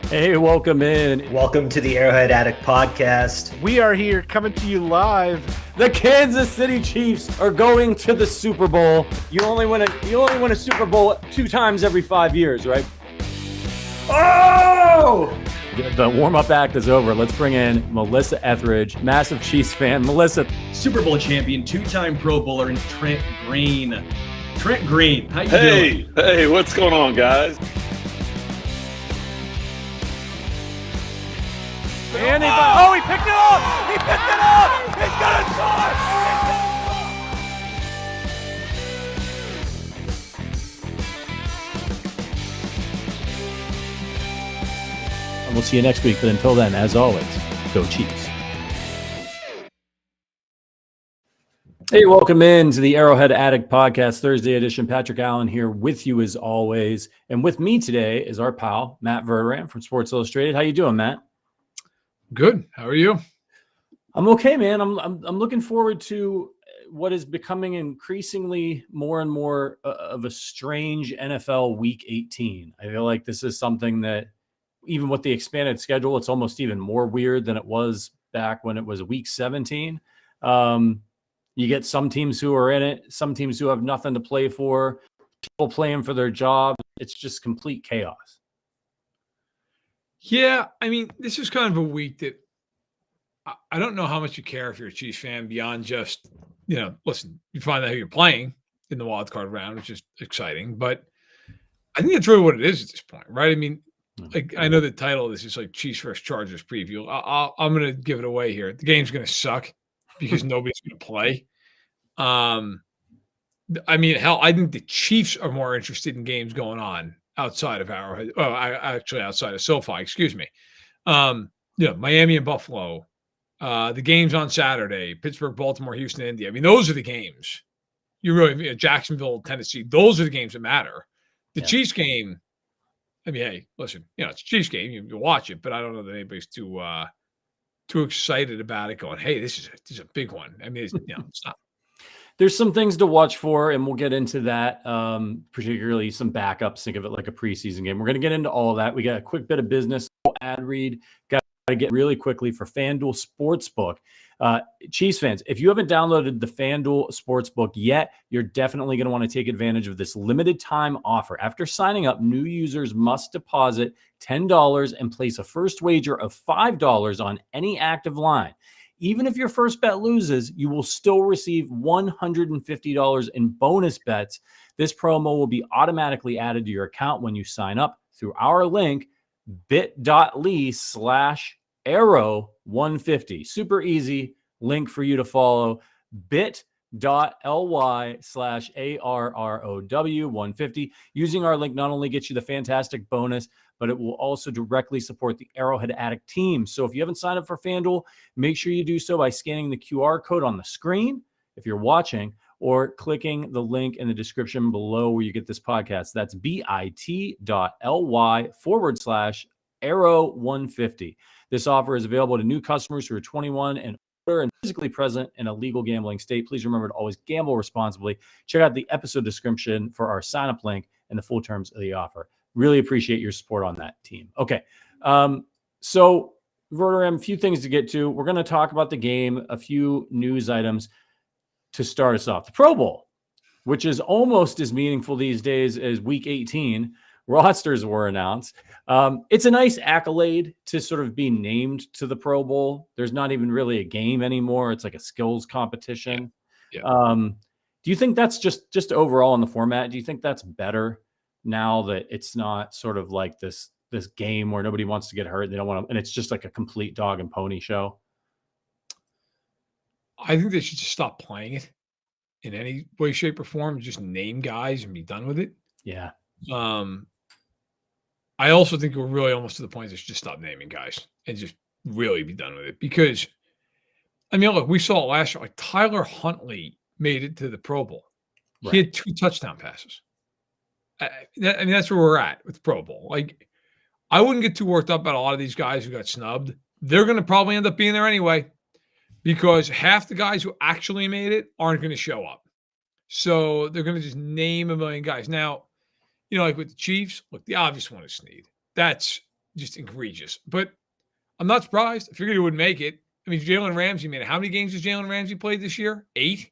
Hey, welcome in. Welcome to the Arrowhead Addict podcast. We are here coming to you live. The Kansas City Chiefs are going to the Super Bowl. You only win a Super Bowl 2 times every 5 years, right? Oh! The warm-up act is over. Let's bring in Melissa Etheridge, massive Chiefs fan. Melissa, Super Bowl champion, 2-time Pro Bowler, and Trent Green. Trent Green, how you doing? Hey, what's going on, guys? And he picked it up! He picked it up! He's gonna score! and we'll see you next week. But until then, as always, go Chiefs. Hey, welcome in to the Arrowhead Addict podcast, Thursday edition. Patrick Allen here with you as always. And with me today is our pal, Matt Verderame from Sports Illustrated. How you doing, Matt? Good. How are you? I'm okay, man. I'm looking forward to what is becoming increasingly more and more of a strange NFL Week 18. I feel like this is something that, even with the expanded schedule, it's almost even more weird than it was back when it was Week 17. You get some teams who are in it, some teams who have nothing to play for, people playing for their job. It's just complete chaos. Yeah, I mean, this is kind of a week that I don't know how much you care if you're a Chiefs fan beyond just, listen, you find out who you're playing in the wild card round, which is exciting. But I think that's really what it is at this point, right? I mean, like, I know the title of this is like Chiefs vs. Chargers preview. I'm going to give it away here. The game's going to suck because nobody's going to play. I mean, hell, I think the Chiefs are more interested in games going on outside of Arrowhead. Oh, actually outside of SoFi, excuse me. Miami and Buffalo, the games on Saturday, Pittsburgh, Baltimore, Houston, India. I mean, those are the games. Jacksonville, Tennessee. Those are the games that matter. The Chiefs game, I mean, hey, listen, it's a Chiefs game. You watch it, but I don't know that anybody's too excited about it going, hey, this is a big one. I mean, it's not. There's some things to watch for, and we'll get into that, particularly some backups. Think of it like a preseason game. We're going to get into all of that. We got a quick bit of business ad read. Got to get really quickly for FanDuel Sportsbook. Chiefs fans, if you haven't downloaded the FanDuel Sportsbook yet, you're definitely going to want to take advantage of this limited time offer. After signing up, new users must deposit $10 and place a first wager of $5 on any active line. Even if your first bet loses, you will still receive $150 in bonus bets. This promo will be automatically added to your account when you sign up through our link, bit.ly/arrow150. Super easy link for you to follow, bit.ly/ARROW150. Using our link not only gets you the fantastic bonus, but it will also directly support the Arrowhead Addict team. So if you haven't signed up for FanDuel, make sure you do so by scanning the QR code on the screen if you're watching, or clicking the link in the description below where you get this podcast. That's bit.ly/arrow150. This offer is available to new customers who are 21 and older and physically present in a legal gambling state. Please remember to always gamble responsibly. Check out the episode description for our sign-up link and the full terms of the offer. Really appreciate your support on that, team. Okay. So, Verderame, a few things to get to. We're going to talk about the game, a few news items to start us off. The Pro Bowl, which is almost as meaningful these days as Week 18. Rosters were announced. It's a nice accolade to sort of be named to the Pro Bowl. There's not even really a game anymore. It's like a skills competition. Yeah. Do you think that's just overall in the format? Do you think that's better now that it's not sort of like this game where nobody wants to get hurt? They don't want to, and it's just like a complete dog and pony show. I think they should just stop playing it in any way, shape, or form. Just name guys and be done with it. Yeah. I also think we're really almost to the point that they should just stop naming guys and just really be done with it. Because, I mean, look, we saw it last year. Like, Tyler Huntley made it to the Pro Bowl. Right. He had 2 touchdown passes. I mean, that's where we're at with the Pro Bowl. Like, I wouldn't get too worked up about a lot of these guys who got snubbed. They're going to probably end up being there anyway, because half the guys who actually made it aren't going to show up. So they're going to just name a million guys. Now, like with the Chiefs, look, the obvious one is Snead. That's just egregious. But I'm not surprised. I figured he would make it. I mean, Jalen Ramsey made it. How many games has Jalen Ramsey played this year? 8,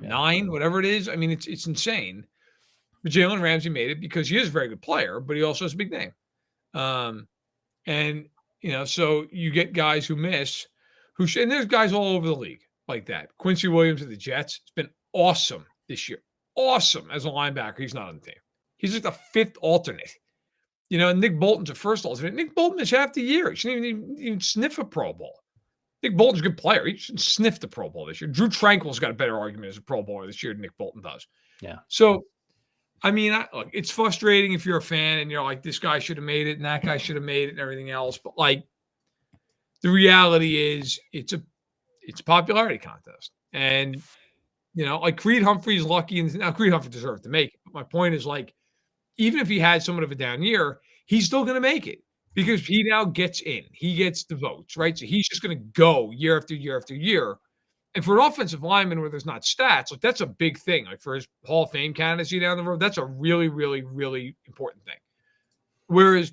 9, whatever it is. I mean, it's insane. But Jalen Ramsey made it because he is a very good player, but he also has a big name. And, so you get guys who miss, and there's guys all over the league like that. Quincy Williams of the Jets has been awesome this year. Awesome as a linebacker. He's not on the team. He's just a fifth alternate. Nick Bolton's a first alternate. Nick Bolton is half the year. He shouldn't even sniff a Pro Bowl. Nick Bolton's a good player. He shouldn't sniff the Pro Bowl this year. Drew Tranquil's got a better argument as a Pro Bowler this year than Nick Bolton does. Yeah. So, I mean, look, it's frustrating if you're a fan and you're like, this guy should have made it and that guy should have made it and everything else. But the reality is it's a popularity contest. And, Creed Humphrey's lucky. And now Creed Humphrey deserved to make it. But my point is even if he had somewhat of a down year, he's still going to make it because he now gets in. He gets the votes, right? So he's just going to go year after year after year. And for an offensive lineman where there's not stats, that's a big thing. For his Hall of Fame candidacy down the road, that's a really, really, really important thing. Whereas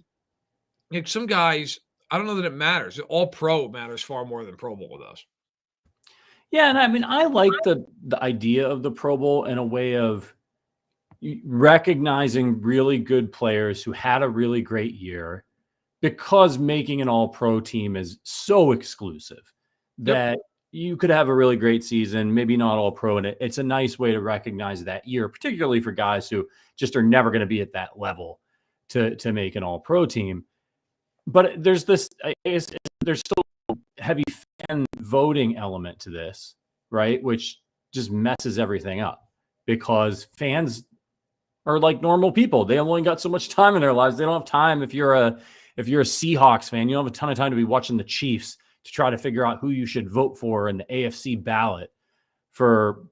some guys, I don't know that it matters. All Pro matters far more than Pro Bowl does. Yeah, and I mean, I like the idea of the Pro Bowl in a way of recognizing really good players who had a really great year, because making an all-pro team is so exclusive that you could have a really great season, maybe not all-pro, and it's a nice way to recognize that year, particularly for guys who just are never going to be at that level to make an all-pro team. But there's there's still a heavy fan voting element to this, right? Which just messes everything up because fans are like normal people. They only got so much time in their lives. They don't have time. If you're a Seahawks fan, you don't have a ton of time to be watching the Chiefs to try to figure out who you should vote for in the AFC ballot for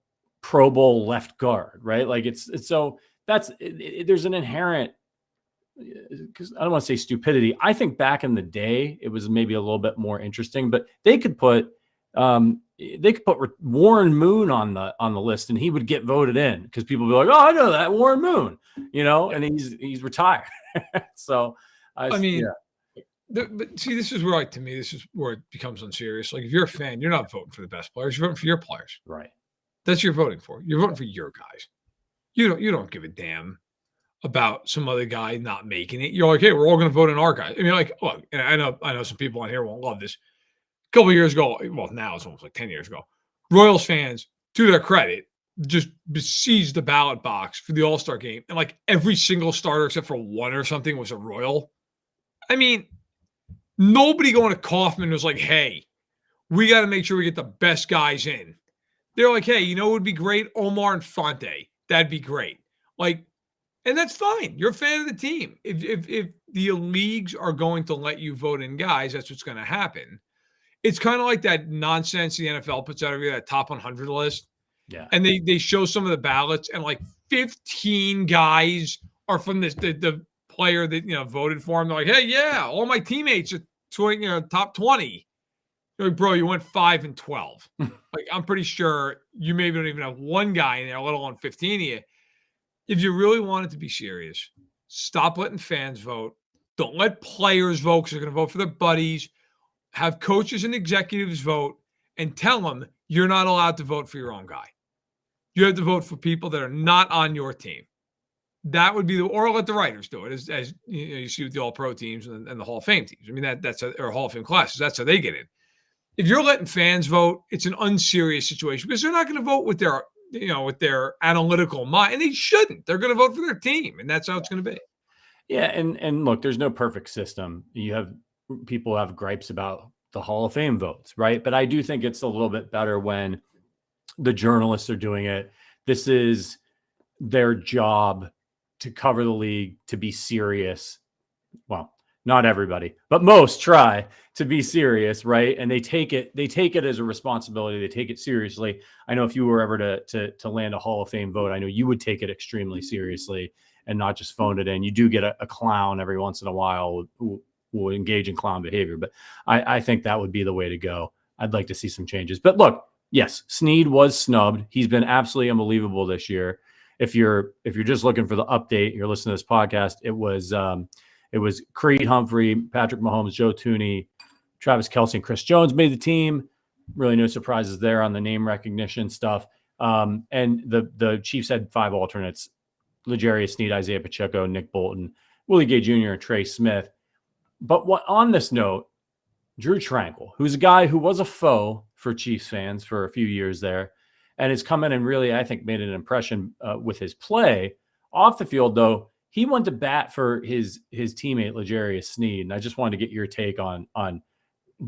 Pro Bowl left guard, right? There's an inherent, because I don't want to say stupidity. I think back in the day, it was maybe a little bit more interesting, but they could put Warren Moon on the list and he would get voted in because people would be like, oh, I know that Warren Moon, and he's retired. So but see, this is where, to me, this is where it becomes unserious. If you're a fan, you're not voting for the best players. You're voting for your players. Right. That's what you're voting for. You're voting for your guys. You don't give a damn about some other guy not making it. You're like, hey, we're all going to vote in our guy. I mean, look, and I know some people on here won't love this. A couple of years ago, well, now it's almost 10 years ago, Royals fans, to their credit, just besieged the ballot box for the All-Star game. And every single starter except for one or something was a Royal. I mean, nobody going to Kauffman was like, hey, we got to make sure we get the best guys in. They're like, hey, it would be great? Omar and Fonte. That'd be great. And that's fine. You're a fan of the team. If the leagues are going to let you vote in guys, that's what's going to happen. It's kind of like that nonsense the NFL puts out every that top 100 list. Yeah. And they show some of the ballots and 15 guys are from the player that, voted for him. They're like, hey, yeah, all my teammates are top 20. You're like, bro, you went 5 and 12. I'm pretty sure you maybe don't even have one guy in there, let alone 15 of you. If you really want it to be serious, stop letting fans vote. Don't let players vote because they're going to vote for their buddies. Have coaches and executives vote and tell them you're not allowed to vote for your own guy. You have to vote for people that are not on your team. That would be or let the writers do it, as you see with the All-Pro teams and the Hall of Fame teams. I mean, that's or Hall of Fame classes. That's how they get in. If you're letting fans vote, it's an unserious situation because they're not going to vote with their analytical mind, and they shouldn't. They're going to vote for their team, and that's how it's going to be. Yeah, and look, there's no perfect system. You have people have gripes about the Hall of Fame votes, right? But I do think it's a little bit better when the journalists are doing it. This is their job to cover the league, to be serious. Well, not everybody, but most try to be serious, right? And they take it as a responsibility. They take it seriously. I know if you were ever to land a Hall of Fame vote, I know you would take it extremely seriously and not just phone it in. You do get a clown every once in a while who will engage in clown behavior, but I think that would be the way to go. I'd like to see some changes. But look, yes, Snead was snubbed. He's been absolutely unbelievable this year. If you're just looking for the update, you're listening to this podcast, it It was Creed Humphrey, Patrick Mahomes, Joe Tooney, Travis Kelce, and Chris Jones made the team. Really no surprises there on the name recognition stuff. And the Chiefs had 5 alternates: L'Jarius Sneed, Isaiah Pacheco, Nick Bolton, Willie Gay Jr., and Trey Smith. But on this note, Drew Tranquill, who's a guy who was a foe for Chiefs fans for a few years there, and has come in and really, I think, made an impression with his play. Off the field, though, he went to bat for his teammate, L'Jarius Sneed. And I just wanted to get your take on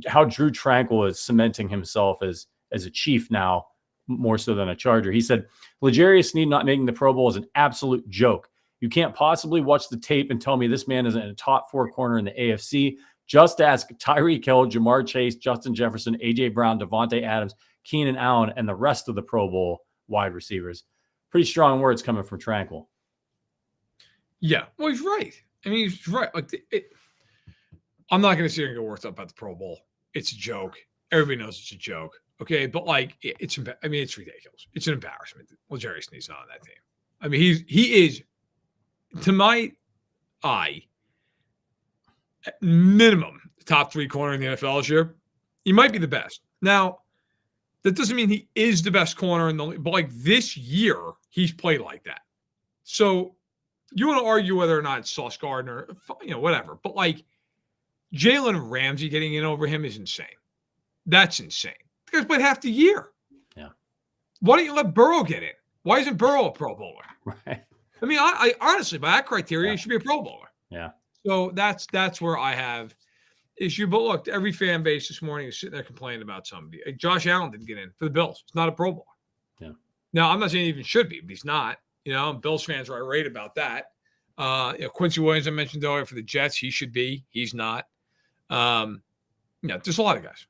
how Drew Tranquill is cementing himself as a Chief now, more so than a Charger. He said, L'Jarius Sneed not making the Pro Bowl is an absolute joke. You can't possibly watch the tape and tell me this man isn't a top 4 corner in the AFC. Just ask Tyreek Hill, Jamar Chase, Justin Jefferson, A.J. Brown, Devontae Adams, Keenan Allen, and the rest of the Pro Bowl wide receivers. Pretty strong words coming from Tranquill. Yeah, well, he's right. I mean, he's right. Like, I'm not going to sit here and get worked up about the Pro Bowl. It's a joke. Everybody knows it's a joke. Okay, but like, it's ridiculous. It's an embarrassment. L'Jarius Sneed's not on that team. I mean, he is, to my eye, at minimum, the top 3 corner in the NFL this year. He might be the best. Now, that doesn't mean he is the best corner in the league, but like this year, he's played like that. So you want to argue whether or not it's Sauce Gardner, whatever. But like Jalen Ramsey getting in over him is insane. That's insane. The guy's played half the year. Yeah. Why don't you let Burrow get in? Why isn't Burrow a Pro Bowler? Right. I mean, I honestly, by that criteria, he should be a Pro Bowler. Yeah. So that's where I have issue. But look, every fan base this morning is sitting there complaining about somebody. Like Josh Allen didn't get in for the Bills. He's not a Pro Bowler. Yeah. Now, I'm not saying he even should be, but he's not. Bills fans are irate about that. Quincy Williams, I mentioned earlier, for the Jets, he should be. He's not. There's a lot of guys.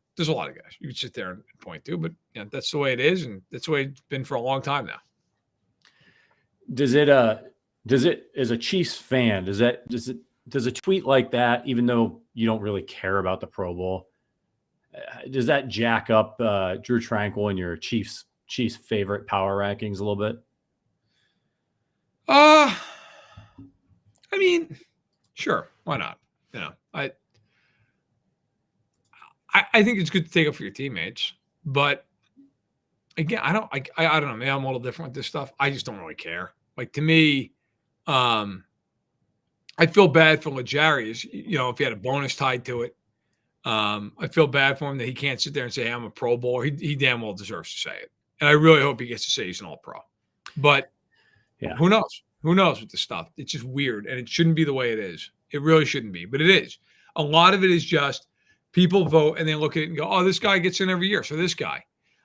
You could sit there and point to, but that's the way it is, and that's the way it's been for a long time now. Does it as a Chiefs fan, does a tweet like that, even though you don't really care about the Pro Bowl, does that jack up Drew Tranquill in your Chiefs favorite power rankings a little bit? I mean, sure, why not? I think it's good to take up for your teammates, but again, I don't know. Maybe I'm a little different with this stuff. I just don't really care. Like, to me, I feel bad for L'Jarius, if he had a bonus tied to it. I feel bad for him that he can't sit there and say, hey, I'm a Pro Bowler. He damn well deserves to say it. And I really hope he gets to say he's an All-Pro. But yeah, who knows? Who knows with this stuff? It's just weird, and it shouldn't be the way it is. It really shouldn't be, but it is. A lot of it is just people vote and they look at it and go, oh, this guy gets in every year, so this guy.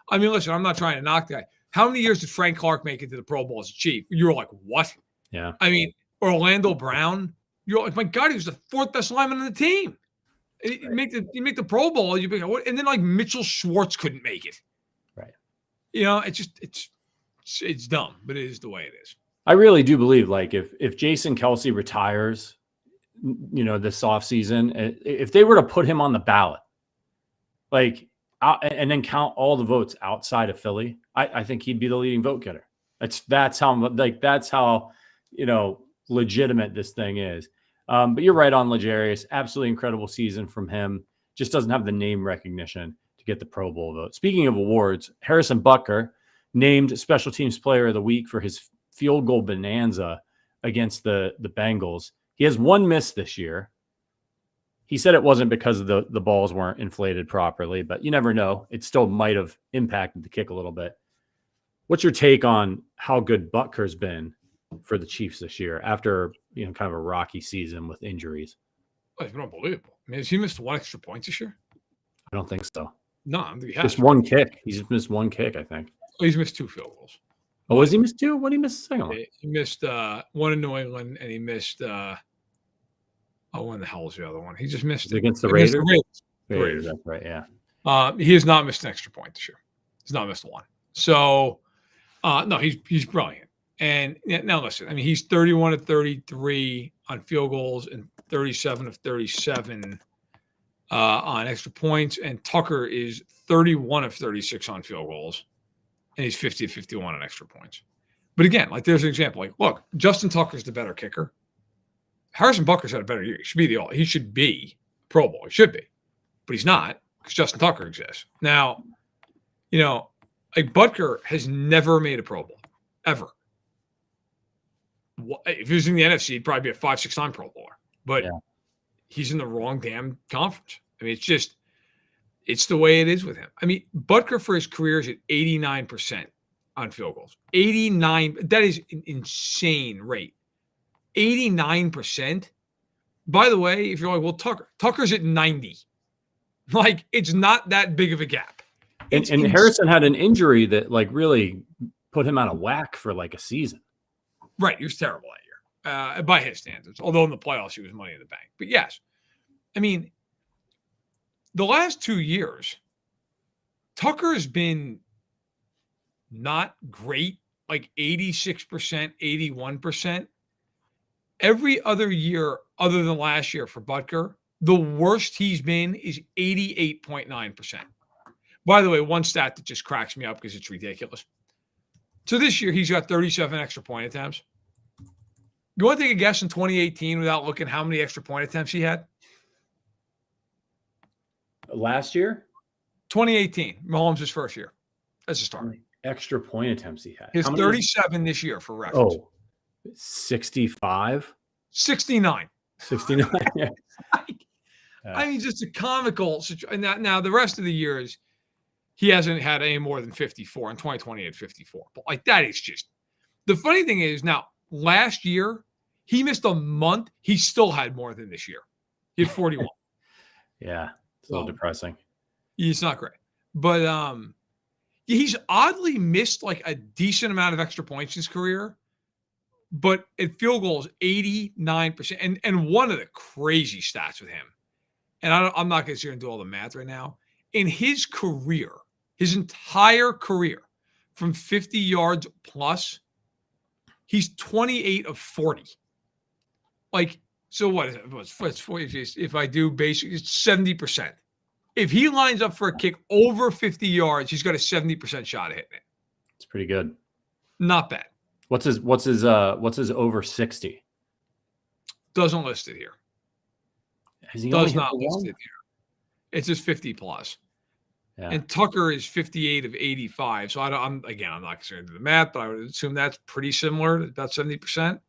I mean, listen, I'm not trying to knock the guy. How many years did Frank Clark make it to the Pro Bowl as a Chief? You were like, what? Yeah. I mean, Orlando Brown, you're like, my God, he was the 4th best lineman on the team. You make the Pro Bowl, you be like, what? And then like Mitchell Schwartz couldn't make it. Right. It's dumb, but it is the way it is. I really do believe, like, if Jason Kelce retires, this offseason, if they were to put him on the ballot, like, and then count all the votes outside of Philly, I think he'd be the leading vote getter. That's how legitimate this thing is. But you're right on L'Jarius. Absolutely incredible season from him. Just doesn't have the name recognition to get the Pro Bowl vote. Speaking of awards, Harrison Butker named Special Teams Player of the Week for his field goal bonanza against the Bengals. He has 1 miss this year. He said it wasn't because the balls weren't inflated properly, but you never know. It still might have impacted the kick a little bit. What's your take on how good Butker's been for the Chiefs this year after kind of a rocky season with injuries? Oh, it's been unbelievable. I mean, has he missed 1 extra point this year? I don't think so. No, I don't think he has. Just 1 kick. He's just missed 1 kick, I think. Oh, he's missed 2 field goals. Oh, has he missed 2? What did he miss the second one? He missed 1 in New England, and he missed when the hell was the other one? He just missed it. Against the Raiders? Raiders. That's right, yeah. He has not missed an extra point this year. He's not missed 1. So, no, he's brilliant. And now listen, I mean, he's 31 of 33 on field goals and 37 of 37 on extra points. And Tucker is 31 of 36 on field goals. And he's 50 of 51 on extra points. But again, like, there's an example. Like, look, Justin Tucker's the better kicker. Harrison Butker's had a better year. He should be Pro Bowl. He should be, but he's not because Justin Tucker exists. Now, like Butker has never made a Pro Bowl ever. If he was in the NFC, he'd probably be a 5-6-time Pro Bowler. But he's in the wrong damn conference. I mean, it's the way it is with him. I mean, Butker for his career is at 89% on field goals. 89. That is an insane rate. 89%. By the way, if you're like, well, Tucker's at 90. Like, it's not that big of a gap. And Harrison had an injury that like really put him out of whack for like a season. Right. He was terrible that year by his standards. Although in the playoffs, he was money in the bank. But yes, I mean, the last 2 years, Tucker has been not great, like 86%, 81%. Every other year other than last year for Butker, the worst he's been is 88.9%. By the way, one stat that just cracks me up because it's ridiculous. So this year, he's got 37 extra point attempts. You want to take a guess in 2018 without looking how many extra point attempts he had? Last year? 2018. Mahomes' first year as a starter. Extra point attempts he had. His 37 this year for reference. Oh, 65? 69. 69, yeah. I mean, just a comical situation. Now, the rest of the years, he hasn't had any more than 54. In 2020, he had 54. But like that is just – the funny thing is now, last year, he missed a month. He still had more than this year. He had 41. Yeah, it's a little depressing. It's not great. But he's oddly missed like a decent amount of extra points in his career. But at field goals, 89%. And one of the crazy stats with him, and I'm not going to sit here and do all the math right now, in his career, his entire career, from 50 yards plus, he's 28 of 40. Like, so what is it? It's 40, if I do basic, it's 70%. If he lines up for a kick over 50 yards, he's got a 70% shot at hitting it. It's pretty good. Not bad. What's his over 60? Doesn't list it here. Does not list it here. It's just 50 plus. Yeah. And Tucker is 58 of 85. So I'm not concerned with the math, but I would assume that's pretty similar, about 70%.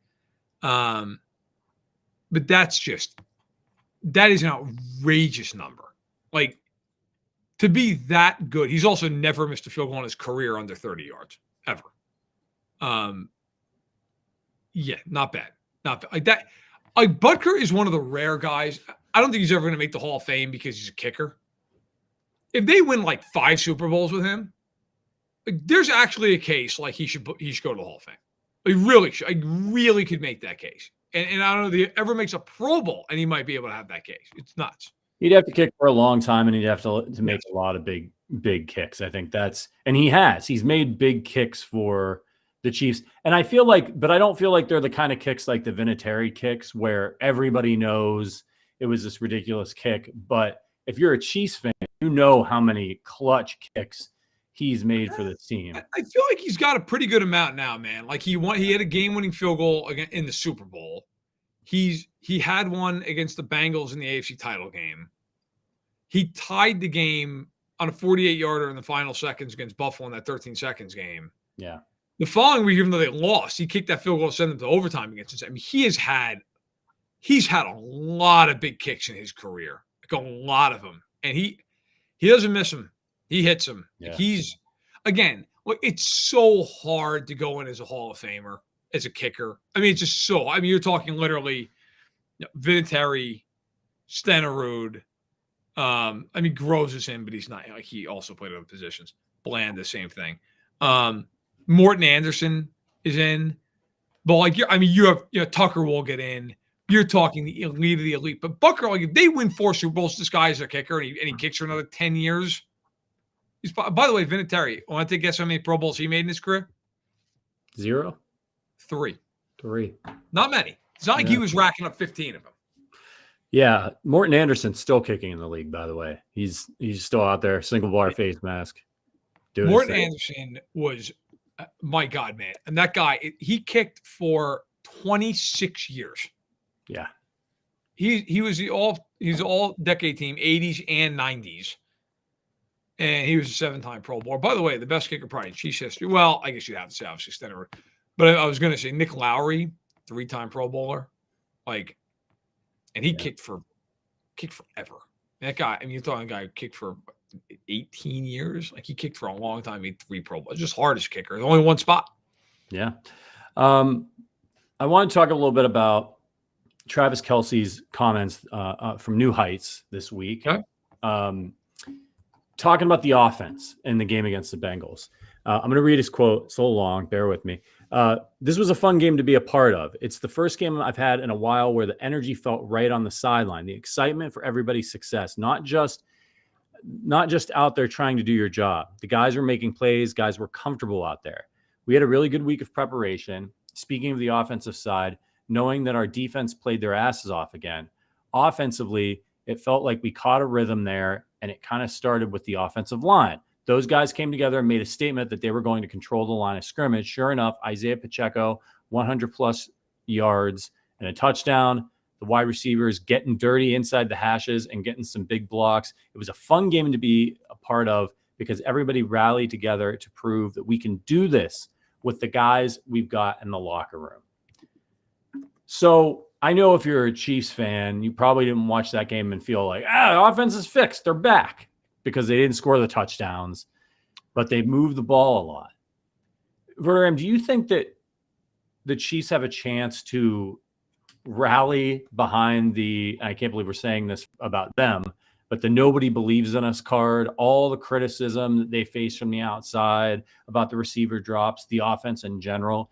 But that is an outrageous number. Like, to be that good, he's also never missed a field goal in his career under 30 yards, ever. Yeah, not bad. Not bad. Like that. Like Butker is one of the rare guys. I don't think he's ever going to make the Hall of Fame because he's a kicker. If they win like 5 Super Bowls with him, like, there's actually a case like he should go to the Hall of Fame. He really should. I really could make that case. And I don't know if he ever makes a Pro Bowl, and he might be able to have that case. It's nuts. He'd have to kick for a long time, and he'd have to make a lot of big kicks. I think and he has. He's made big kicks for the Chiefs. And I feel like, but I don't feel like they're the kind of kicks like the Vinatieri kicks where everybody knows it was this ridiculous kick. But if you're a Chiefs fan, you know how many clutch kicks he's made for this team. I feel like he's got a pretty good amount now, man. Like he had a game-winning field goal in the Super Bowl. He had one against the Bengals in the AFC title game. He tied the game on a 48-yarder in the final seconds against Buffalo in that 13 seconds game. Yeah. The following week, even though they lost, he kicked that field goal to send them to overtime against us. I mean, he's had a lot of big kicks in his career, like a lot of them, and he doesn't miss them. He hits them. Yeah. He's it's so hard to go in as a Hall of Famer as a kicker. I mean, it's just so. I mean, you're talking literally Vinatieri, Stenerud. I mean, Groves is in, but he's not. Like he also played other positions. Bland, the same thing. Morton Anderson is in, but you have Tucker will get in. You're talking the elite of the elite, but Butker, like if they win 4 Super Bowls, this guy is a kicker, and he kicks for another 10 years. By the way, Vinatieri, want to guess how many Pro Bowls he made in his career? 0. 3. Not many. It's not like he was racking up 15 of them. Yeah, Morton Anderson's still kicking in the league, by the way. He's still out there, single bar face mask. Morton Anderson was, my God, man. And that guy, he kicked for 26 years. Yeah. he was he's all decade team, 80s and 90s. And he was a 7-time Pro Bowler. By the way, the best kicker probably in Chiefs history. Well, I guess you'd have to say obviously Stenner. But I was going to say Nick Lowry, 3-time Pro Bowler. And he kicked forever. That guy, I mean, you're talking a guy who kicked for 18 years. He kicked for a long time. He had 3 Pro Bowls. Just hardest kicker. There's only one spot. Yeah. I want to talk a little bit about Travis Kelce's comments from New Heights this week. Okay. Talking about the offense in the game against the Bengals. I'm going to read his quote. So long. Bear with me. This was a fun game to be a part of. It's the first game I've had in a while where the energy felt right on the sideline. The excitement for everybody's success, not just out there trying to do your job. The guys were making plays. Guys were comfortable out there. We had a really good week of preparation. Speaking of the offensive side, knowing that our defense played their asses off again. Offensively, it felt like we caught a rhythm there, and it kind of started with the offensive line. Those guys came together and made a statement that they were going to control the line of scrimmage. Sure enough, Isaiah Pacheco, 100-plus yards and a touchdown. The wide receivers getting dirty inside the hashes and getting some big blocks. It was a fun game to be a part of because everybody rallied together to prove that we can do this with the guys we've got in the locker room. So I know if you're a Chiefs fan, you probably didn't watch that game and feel like, the offense is fixed. They're back because they didn't score the touchdowns, but they moved the ball a lot. Verderame, do you think that the Chiefs have a chance to rally behind I can't believe we're saying this about them, but the nobody believes in us card, all the criticism that they face from the outside about the receiver drops, the offense in general?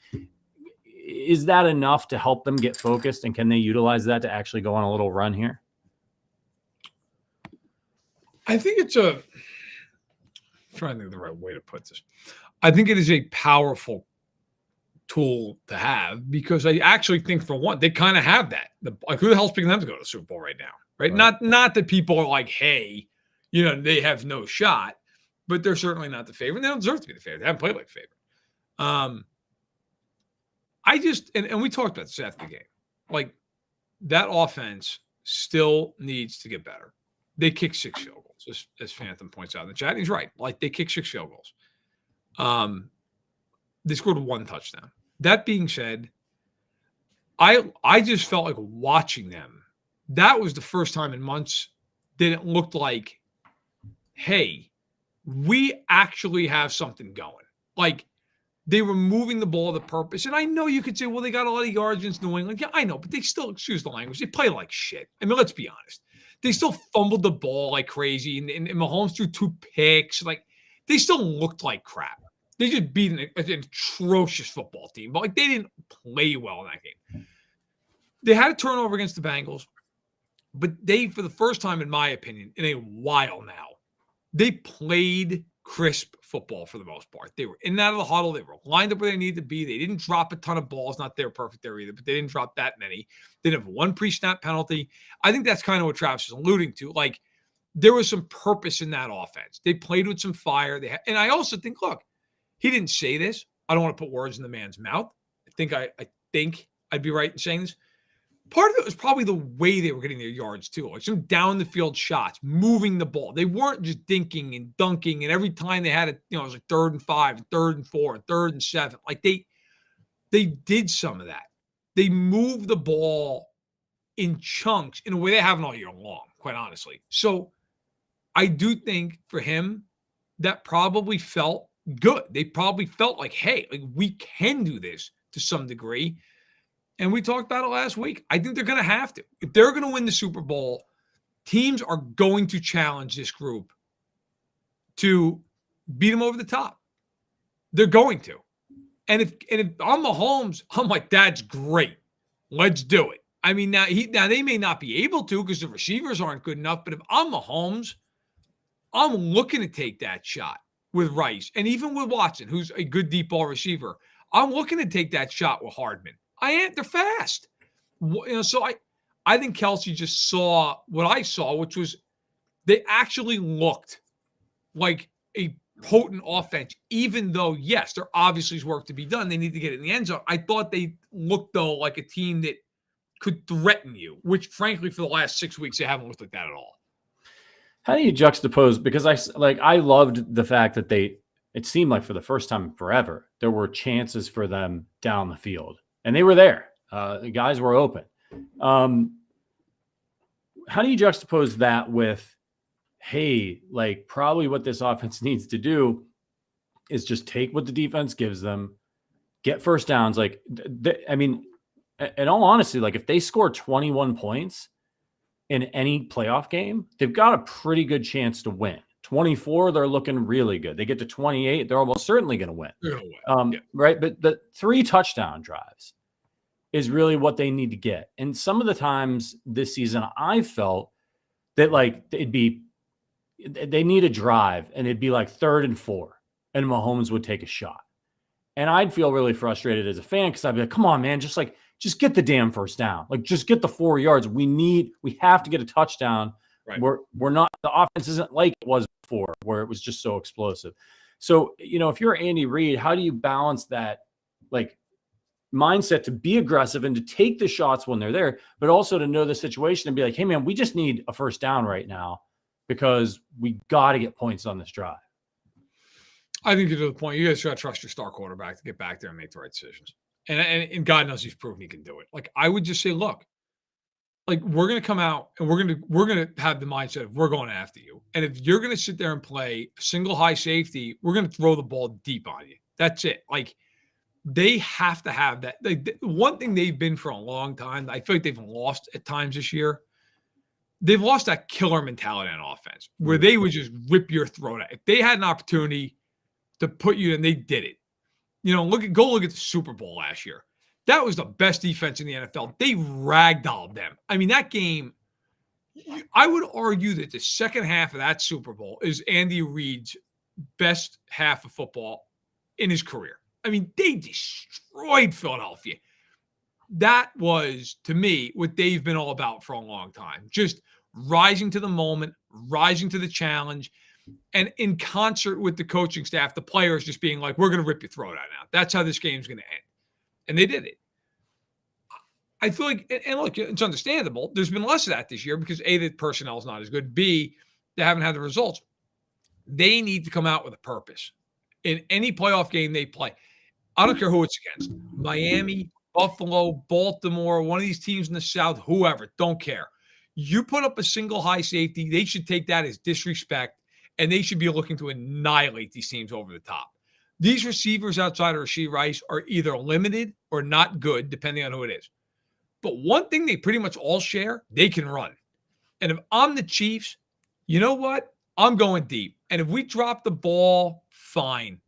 Is that enough to help them get focused, and can they utilize that to actually go on a little run here? I think I'm trying to think of the right way to put this. I think it is a powerful tool to have because I actually think, for one, they kind of have that. Who the hell's picking them to go to the Super Bowl right now? Right? Not that people are like, hey, they have no shot, but they're certainly not the favorite. They don't deserve to be the favorite. They haven't played like the favorite. I just, and we talked about this after the game, that offense still needs to get better. They kicked 6 field goals, as Phantom points out in the chat. He's right. They kicked 6 field goals. They scored 1 touchdown. That being said, I just felt like watching them. That was the first time in months that it looked like, hey, we actually have something going. They were moving the ball with purpose. And I know you could say, well, they got a lot of yards against New England. Yeah, I know, but they still, excuse the language, they play like shit. I mean, let's be honest. They still fumbled the ball like crazy. And Mahomes threw 2 picks. They still looked like crap. They just beat an atrocious football team. But they didn't play well in that game. They had a turnover against the Bengals. But they, for the first time, in my opinion, in a while now, they played crisp football for the most part. They were in and out of the huddle. They were lined up where they needed to be. They didn't drop a ton of balls. Not they're perfect there either, but they didn't drop that many. They didn't have 1 pre-snap penalty. I think that's kind of what Travis is alluding to. There was some purpose in that offense. They played with some fire. And I also think, look, he didn't say this. I don't want to put words in the man's mouth. I think I'd be right in saying this. Part of it was probably the way they were getting their yards too, some down the field shots, moving the ball. They weren't just dinking and dunking, and every time they had it, it was 3rd and 5, 3rd and 4, 3rd and 7. They did some of that. They moved the ball in chunks in a way they haven't all year long, quite honestly. So I do think for him that probably felt good. They probably felt like, hey, we can do this to some degree. And we talked about it last week. I think they're going to have to. If they're going to win the Super Bowl, teams are going to challenge this group to beat them over the top. They're going to. And if I'm Mahomes, I'm like, that's great. Let's do it. I mean, now they may not be able to because the receivers aren't good enough. But if I'm Mahomes, I'm looking to take that shot with Rice. And even with Watson, who's a good deep ball receiver, I'm looking to take that shot with Hardman. They're fast. So I think Kelce just saw what I saw, which was they actually looked like a potent offense, even though, yes, there obviously is work to be done. They need to get it in the end zone. I thought they looked, though, like a team that could threaten you, which frankly for the last 6 weeks they haven't looked like that at all. How do you juxtapose? Because I loved the fact that it seemed like for the first time in forever, there were chances for them down the field, and they were there. The guys were open. How do you juxtapose that with, hey, like probably what this offense needs to do is just take what the defense gives them, get first downs. Like, I mean, in all honesty, like if they score 21 points in any playoff game, they've got a pretty good chance to win. 24, they're looking really good. They get to 28, they're almost certainly going to win. Yeah. Right? But the 3 touchdown drives is really what they need to get. And some of the times this season, I felt that like they need a drive and it'd be like 3rd and 4 and Mahomes would take a shot. And I'd feel really frustrated as a fan because I'd be like, come on, man, just get the damn first down. Like, just get the 4 yards. We have to get a touchdown. Right. We're not, the offense isn't like it was before where it was just so explosive. So, if you're Andy Reid, how do you balance that like mindset to be aggressive and to take the shots when they're there, but also to know the situation and be like, hey man, we just need a first down right now because we got to get points on this drive. I think to the point, you guys got to trust your star quarterback to get back there and make the right decisions. And God knows he's proven he can do it. Like, I would just say, look, like we're going to come out and we're going to have the mindset of we're going after you. And if you're going to sit there and play single high safety, we're going to throw the ball deep on you. That's it. Like, they have to have that. Like, one thing they've been for a long time, I feel like they've lost at times this year. They've lost that killer mentality on offense where they would just rip your throat out. If they had an opportunity to put you in, they did it. Go look at the Super Bowl last year. That was the best defense in the NFL. They ragdolled them. I mean, that game, I would argue that the second half of that Super Bowl is Andy Reid's best half of football in his career. I mean, they destroyed Philadelphia. That was, to me, what they've been all about for a long time. Just rising to the moment, rising to the challenge, and in concert with the coaching staff, the players just being like, we're going to rip your throat out now. That's how this game's going to end. And they did it. I feel like, and look, it's understandable. There's been less of that this year because A, the personnel is not as good. B, they haven't had the results. They need to come out with a purpose in any playoff game they play. I don't care who it's against. Miami, Buffalo, Baltimore, one of these teams in the South, whoever, don't care. You put up a single high safety, they should take that as disrespect, and they should be looking to annihilate these teams over the top. These receivers outside of Rashee Rice are either limited or not good, depending on who it is. But one thing they pretty much all share, they can run. And if I'm the Chiefs, you know what? I'm going deep. And if we drop the ball, fine.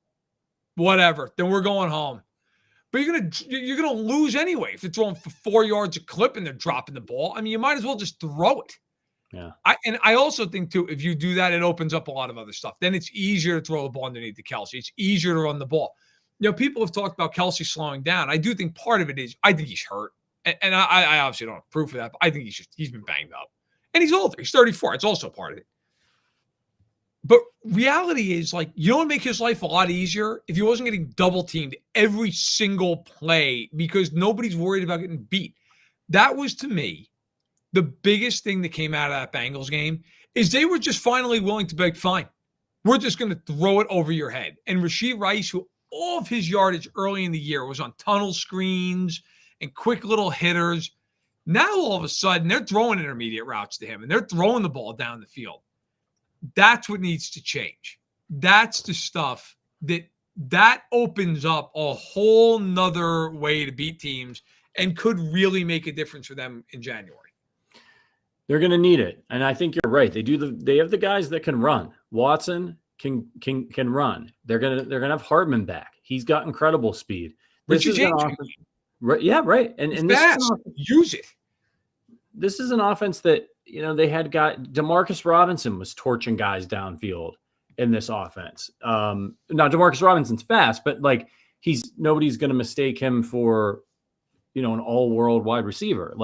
Whatever. Then we're going home. But you're gonna lose anyway if they're throwing for 4 yards a clip and they're dropping the ball. I mean, you might as well just throw it. Yeah. I also think too, if you do that, it opens up a lot of other stuff. Then it's easier to throw the ball underneath to Kelce. It's easier to run the ball. People have talked about Kelce slowing down. I do think part of it is I think he's hurt. And I obviously don't have proof of that, but I think he's been banged up. And he's older. He's 34. It's also part of it. But reality is, like, you know what would make his life a lot easier? If he wasn't getting double teamed every single play because nobody's worried about getting beat. That was, to me, the biggest thing that came out of that Bengals game is they were just finally willing to be like, fine, we're just going to throw it over your head. And Rashee Rice, who all of his yardage early in the year was on tunnel screens and quick little hitters. Now, all of a sudden, they're throwing intermediate routes to him, and they're throwing the ball down the field. That's what needs to change. That's the stuff that opens up a whole nother way to beat teams and could really make a difference for them in January. They're going to need it. And I think you're right. They have the guys that can run. Watson can run. They're going to have Hardman back. He's got incredible speed. This is an offense. Right, yeah, right. And this use it. This is an offense that, they had DeMarcus Robinson was torching guys downfield in this offense. Now DeMarcus Robinson's fast, but like nobody's going to mistake him for, an all-world wide receiver.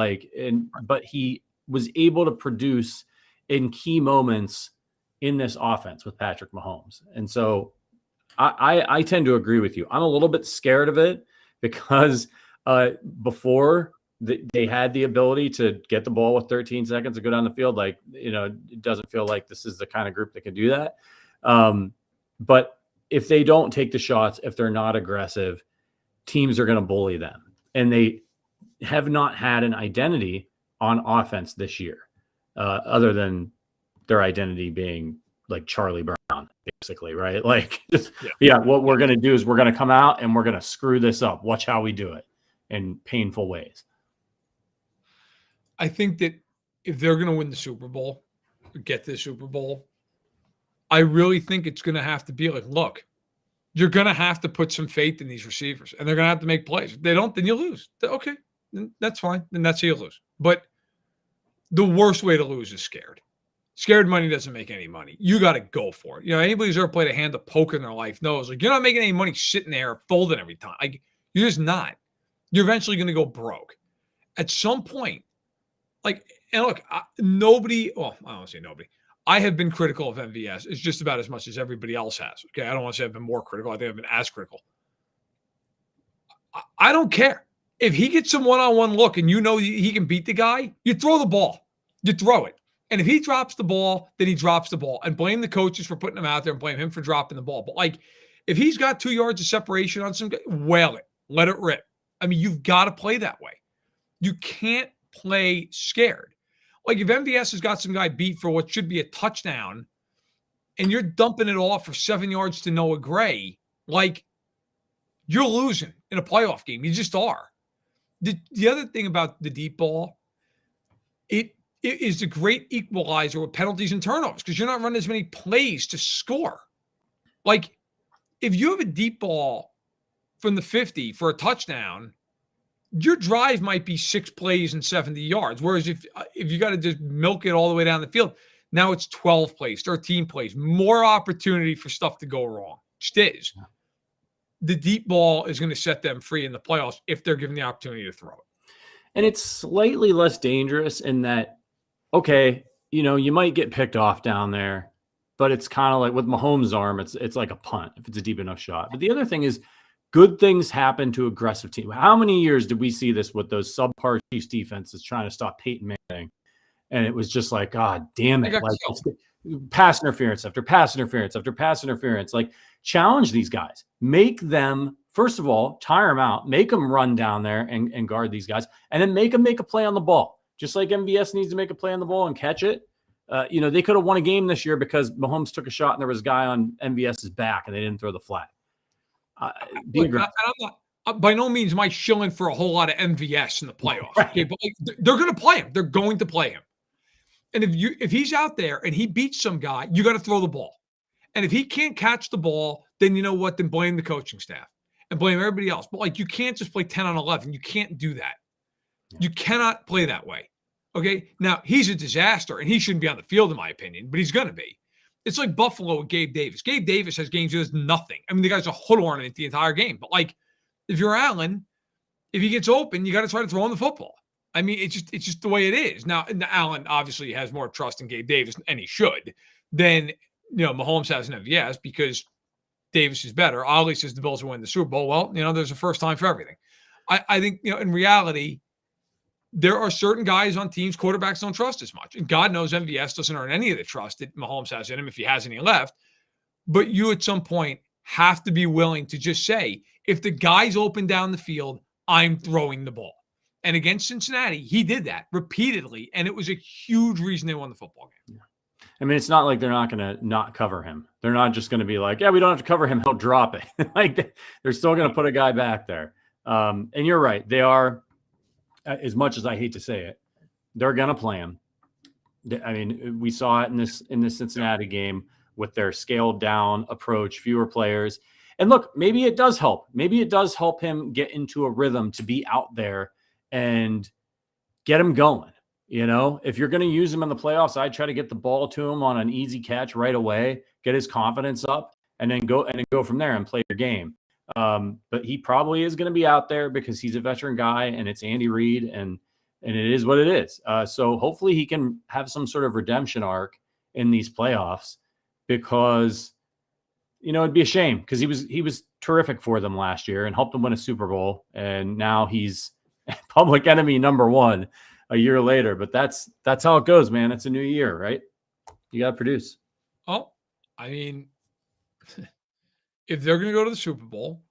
But he was able to produce in key moments in this offense with Patrick Mahomes. And so I tend to agree with you. I'm a little bit scared of it because before they had the ability to get the ball with 13 seconds to go down the field. Like, it doesn't feel like this is the kind of group that can do that. But if they don't take the shots, if they're not aggressive, teams are going to bully them. And they have not had an identity on offense this year, other than their identity being like Charlie Brown, basically, right? Like, what we're going to do is we're going to come out and we're going to screw this up. Watch how we do it in painful ways. I think that if they're going to win the Super Bowl, or get to the Super Bowl, I really think it's going to have to be like, look, you're going to have to put some faith in these receivers, and they're going to have to make plays. If they don't, then you lose. Okay, then that's fine. Then that's how you lose. But the worst way to lose is scared. Scared money doesn't make any money. You got to go for it. Anybody who's ever played a hand of poker in their life knows, like, you're not making any money sitting there folding every time. Like, you're just not. You're eventually going to go broke. At some point, like, and look, nobody, well, I don't want to say nobody. I have been critical of MVS. It's just about as much as everybody else has. Okay. I don't want to say I've been more critical. I think I've been as critical. I don't care. If he gets some one-on-one look and he can beat the guy, you throw the ball. You throw it. And if he drops the ball, then he drops the ball. And blame the coaches for putting him out there and blame him for dropping the ball. But, like, if he's got 2 yards of separation on some guy, whale it. Let it rip. I mean, you've got to play that way. You can't play scared. Like, if MVS has got some guy beat for what should be a touchdown and you're dumping it off for 7 yards to Noah Gray, like, you're losing in a playoff game. You just are. The other thing about the deep ball, it is a great equalizer with penalties and turnovers because you're not running as many plays to score. Like, if you have a deep ball from the 50 for a touchdown, your drive might be 6 plays and 70 yards. Whereas if you got to just milk it all the way down the field, now it's 12 plays, 13 plays, more opportunity for stuff to go wrong. Just is. The deep ball is going to set them free in the playoffs if they're given the opportunity to throw it. And it's slightly less dangerous in that, okay, you might get picked off down there, but it's kind of like with Mahomes' arm, it's like a punt if it's a deep enough shot. But the other thing is, good things happen to aggressive teams. How many years did we see this with those subpar Chiefs defenses trying to stop Peyton Manning? And it was just like, God damn it. Like, pass interference after pass interference after pass interference. Like, challenge these guys. Make them, first of all, tire them out. Make them run down there and guard these guys. And then make them make a play on the ball. Just like MVS needs to make a play on the ball and catch it. They could have won a game this year because Mahomes took a shot and there was a guy on MVS's back and they didn't throw the flag. By no means am I shilling for a whole lot of MVS in the playoffs. Right. Okay, but they're going to play him. They're going to play him. And if he's out there and he beats some guy, you got to throw the ball. And if he can't catch the ball, then you know what? Then blame the coaching staff and blame everybody else. But, like, you can't just play 10 on 11. You can't do that. You cannot play that way. Okay. Now, he's a disaster and he shouldn't be on the field, in my opinion, but he's going to be. It's like Buffalo with Gabe Davis. Gabe Davis has games he does nothing. I mean, the guy's a hood ornament the entire game. But, like, if you're Allen, if he gets open, you got to try to throw him the football. I mean, it's just the way it is. Now, Allen obviously has more trust in Gabe Davis, and he should, than, Mahomes has in MVS because Davis is better. Ollie says the Bills will win the Super Bowl. Well, there's a first time for everything. I think, in reality, there are certain guys on teams quarterbacks don't trust as much. And God knows MVS doesn't earn any of the trust that Mahomes has in him if he has any left. But you at some point have to be willing to just say, if the guy's open down the field, I'm throwing the ball. And against Cincinnati, he did that repeatedly. And it was a huge reason they won the football game. Yeah. I mean, it's not like they're not going to not cover him. They're not just going to be like, yeah, we don't have to cover him. He'll drop it. Like, they're still going to put a guy back there. And you're right. They are, as much as I hate to say it, they're going to play him. I mean, we saw it in this Cincinnati game with their scaled down approach, fewer players. And look, maybe it does help. Maybe it does help him get into a rhythm to be out there and get him going. If you're going to use him in the playoffs, I'd try to get the ball to him on an easy catch right away, get his confidence up, and then go from there and play your game. But he probably is going to be out there because he's a veteran guy and it's Andy Reid and it is what it is. So hopefully he can have some sort of redemption arc in these playoffs because, it'd be a shame because he was terrific for them last year and helped them win a Super Bowl. And now he's public enemy number one a year later. But that's how it goes, man. It's a new year, right? You got to produce. Oh, I mean, if they're going to go to the Super Bowl,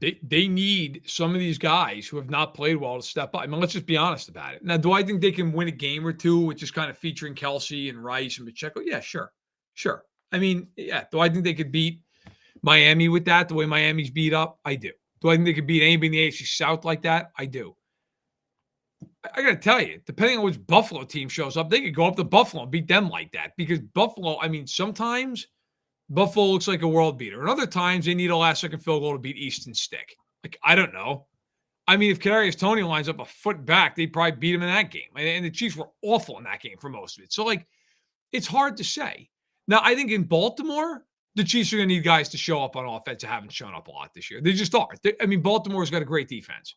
they need some of these guys who have not played well to step up. I mean, let's just be honest about it. Now, do I think they can win a game or two with just kind of featuring Kelsey and Rice and Pacheco? Yeah, sure. I mean, yeah. Do I think they could beat Miami with that, the way Miami's beat up? I do. Do I think they could beat anybody in the AFC South like that? I do. I got to tell you, depending on which Buffalo team shows up, they could go up to Buffalo and beat them like that. Because Buffalo, I mean, sometimes Buffalo looks like a world beater. And other times they need a last-second field goal to beat Easton Stick. Like, I don't know. I mean, if Kadarius Toney lines up a foot back, they'd probably beat him in that game. And the Chiefs were awful in that game for most of it. So, like, it's hard to say. Now, I think in Baltimore, the Chiefs are going to need guys to show up on offense that haven't shown up a lot this year. They just are. I mean, Baltimore's got a great defense.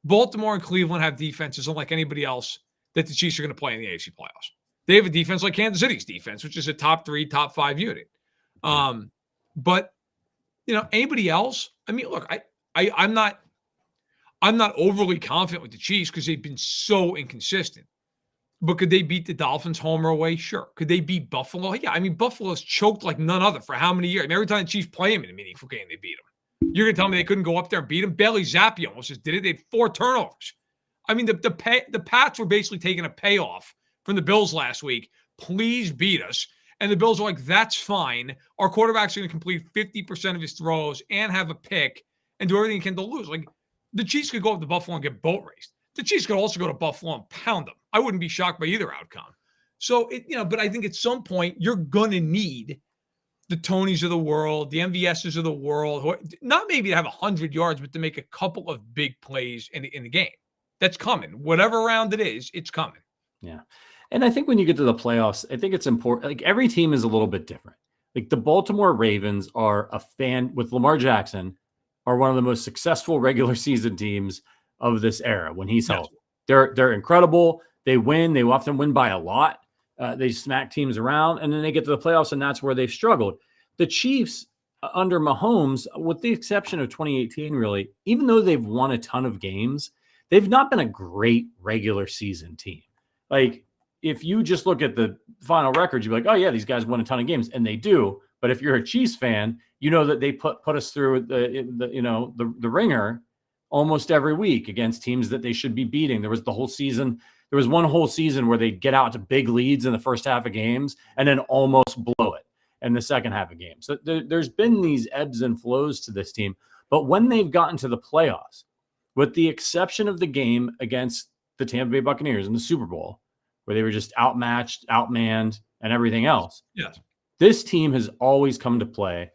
Baltimore and Cleveland have defenses unlike anybody else that the Chiefs are going to play in the AFC playoffs. They have a defense like Kansas City's defense, which is a top 3, top 5 unit. But anybody else? I mean, look, I'm not overly confident with the Chiefs because they've been so inconsistent. But could they beat the Dolphins home or away? Sure. Could they beat Buffalo? Yeah. I mean, Buffalo's choked like none other for how many years? I mean, every time the Chiefs play them in a meaningful game, they beat them. You're going to tell me they couldn't go up there and beat them? Bailey Zappi almost just did it. They had 4 turnovers. I mean, the Pats were basically taking a payoff from the Bills last week. Please beat us. And the Bills are like, that's fine. Our quarterback's going to complete 50% of his throws and have a pick and do everything he can to lose. Like, the Chiefs could go up to Buffalo and get boat raced. The Chiefs could also go to Buffalo and pound them. I wouldn't be shocked by either outcome. So, but I think at some point you're going to need the Tonys of the world, the MVSs of the world, not maybe to have 100 yards, but to make a couple of big plays in the game. That's coming. Whatever round it is, it's coming. Yeah. And I think when you get to the playoffs, I think it's important. Like, every team is a little bit different. Like, the Baltimore Ravens are with Lamar Jackson, are one of the most successful regular season teams of this era when he's healthy. They're incredible. They win. They often win by a lot. They smack teams around, and then they get to the playoffs, and that's where they've struggled. The Chiefs, under Mahomes, with the exception of 2018, really, even though they've won a ton of games, they've not been a great regular season team. Like, if you just look at the final records, you'd be like, oh, yeah, these guys won a ton of games, and they do. But if you're a Chiefs fan, you know that they put us through the ringer almost every week against teams that they should be beating. There was one whole season where they'd get out to big leads in the first half of games and then almost blow it in the second half of games. So there's been these ebbs and flows to this team. But when they've gotten to the playoffs, with the exception of the game against the Tampa Bay Buccaneers in the Super Bowl, where they were just outmatched, outmanned, and everything else. Yes. This team has always come to play.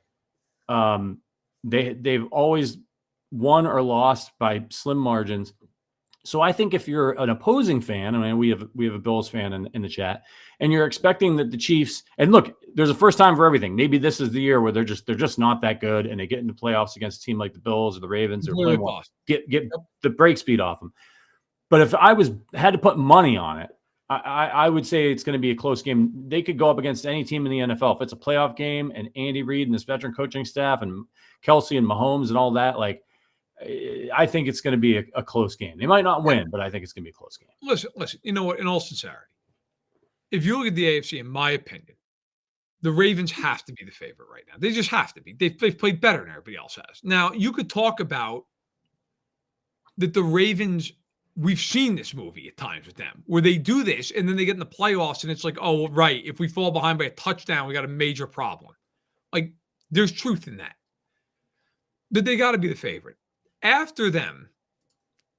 They've always won or lost by slim margins. So I think if you're an opposing fan, I mean, we have a Bills fan in the chat, and you're expecting that the Chiefs, and look, there's a first time for everything. Maybe this is the year where they're just not that good, and they get into playoffs against a team like the Bills or the Ravens or get the break speed off them. But if I had to put money on it, I would say it's going to be a close game. They could go up against any team in the NFL. If it's a playoff game and Andy Reid and this veteran coaching staff and Kelsey and Mahomes and all that, like, I think it's going to be a close game. They might not win, but I think it's going to be a close game. Listen, you know what? In all sincerity, if you look at the AFC, in my opinion, the Ravens have to be the favorite right now. They just have to be. They've played better than everybody else has. Now, you could talk about that the Ravens, we've seen this movie at times with them, where they do this, and then they get in the playoffs, and it's like, oh, right, if we fall behind by a touchdown, we got a major problem. Like, there's truth in that. That they got to be the favorite. After them,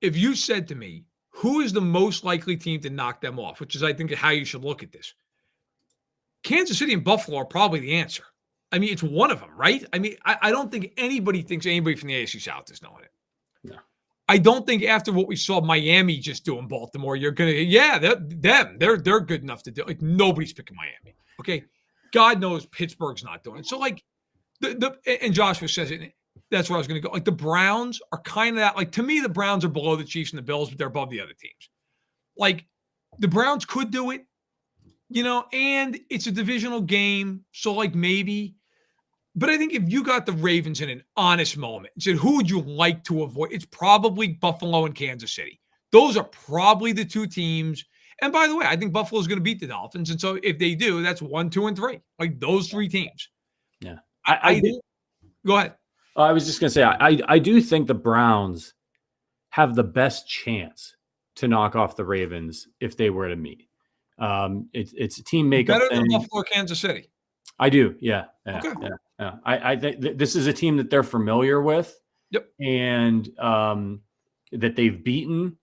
if you said to me, who is the most likely team to knock them off, which is, I think, how you should look at this, Kansas City and Buffalo are probably the answer. I mean, it's one of them, right? I mean, I don't think anybody thinks anybody from the AFC South is knowing it. No. I don't think after what we saw Miami just do in Baltimore, you're going to, they're good enough to do. Like, nobody's picking Miami. Okay. God knows Pittsburgh's not doing it. So, like, and Joshua says it, that's where I was going to go. Like, the Browns are kind of that. Like, to me, the Browns are below the Chiefs and the Bills, but they're above the other teams. Like, the Browns could do it, and it's a divisional game. So, like, maybe. But I think if you got the Ravens in an honest moment and said, who would you like to avoid? It's probably Buffalo and Kansas City. Those are probably the two teams. And by the way, I think Buffalo is going to beat the Dolphins. And so if they do, that's 1, 2, and 3. Like those three teams. Yeah. Go ahead. I was just going to say, I do think the Browns have the best chance to knock off the Ravens if they were to meet. It's a team makeup Better thing. than Buffalo or Kansas City. I do. Yeah. Okay. Yeah. I think this is a team that they're familiar with. Yep. And that they've beaten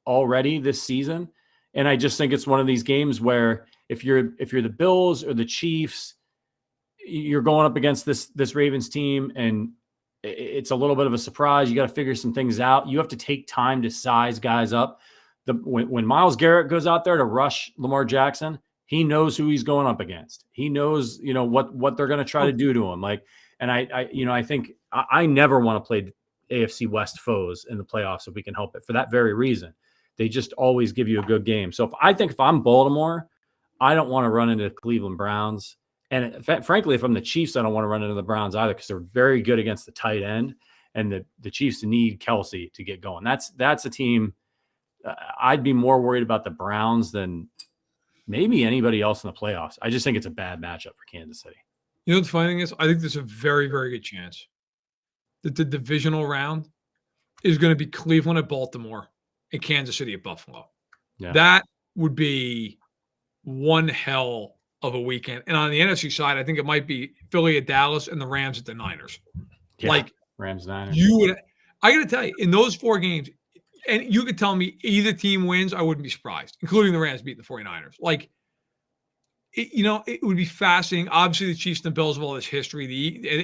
already this season. And I just think it's one of these games where if you're the Bills or the Chiefs, you're going up against this Ravens team, and it's a little bit of a surprise. You got to figure some things out. You have to take time to size guys up. When Myles Garrett goes out there to rush Lamar Jackson, he knows who he's going up against. He knows, what they're going to try to do to him. I think I never want to play AFC West foes in the playoffs if we can help it, for that very reason. They just always give you a good game. So if I'm Baltimore, I don't want to run into Cleveland Browns. And frankly, if I'm the Chiefs, I don't want to run into the Browns either, because they're very good against the tight end, and the Chiefs need Kelsey to get going. That's a team. I'd be more worried about the Browns than maybe anybody else in the playoffs. I just think it's a bad matchup for Kansas City. You know what the funny thing is? I think there's a very, very good chance that the divisional round is going to be Cleveland at Baltimore and Kansas City at Buffalo. Yeah. That would be one hell of a weekend. And on the NFC side, I think it might be Philly at Dallas and the Rams at the Niners. Yeah. Rams, Niners. I got to tell you, in those 4 games, and you could tell me either team wins, I wouldn't be surprised, including the Rams beating the 49ers. It would be fascinating. Obviously, the Chiefs and the Bills have all this history.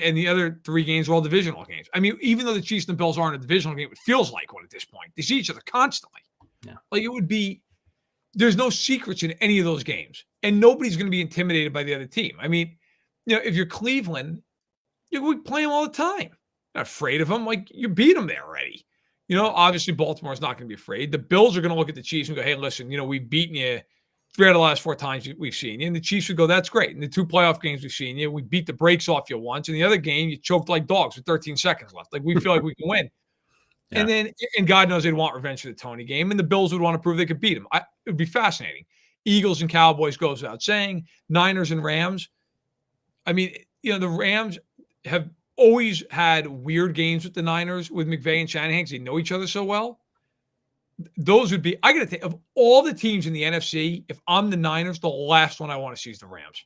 And the other 3 games were all divisional games. I mean, even though the Chiefs and the Bills aren't a divisional game, it feels like one at this point. They see each other constantly. Yeah. It would be, there's no secrets in any of those games. And nobody's going to be intimidated by the other team. I mean, if you're Cleveland, we play them all the time. Not afraid of them. You beat them there already. Obviously Baltimore's not going to be afraid. The Bills are going to look at the Chiefs and go, hey, listen, we've beaten you 3 out of the last 4 times we've seen you. And the Chiefs would go, that's great. In the 2 playoff games we've seen you, we beat the brakes off you once. In the other game, you choked like dogs with 13 seconds left. We feel like we can win. Yeah. And God knows they'd want revenge for the Tony game. And the Bills would want to prove they could beat him. It would be fascinating. Eagles and Cowboys goes without saying. Niners and Rams. I mean, the Rams have always had weird games with the Niners, with McVay and Shanahan, because they know each other so well. Those would be, I got to think, of all the teams in the NFC, if I'm the Niners, the last one I want to see is the Rams.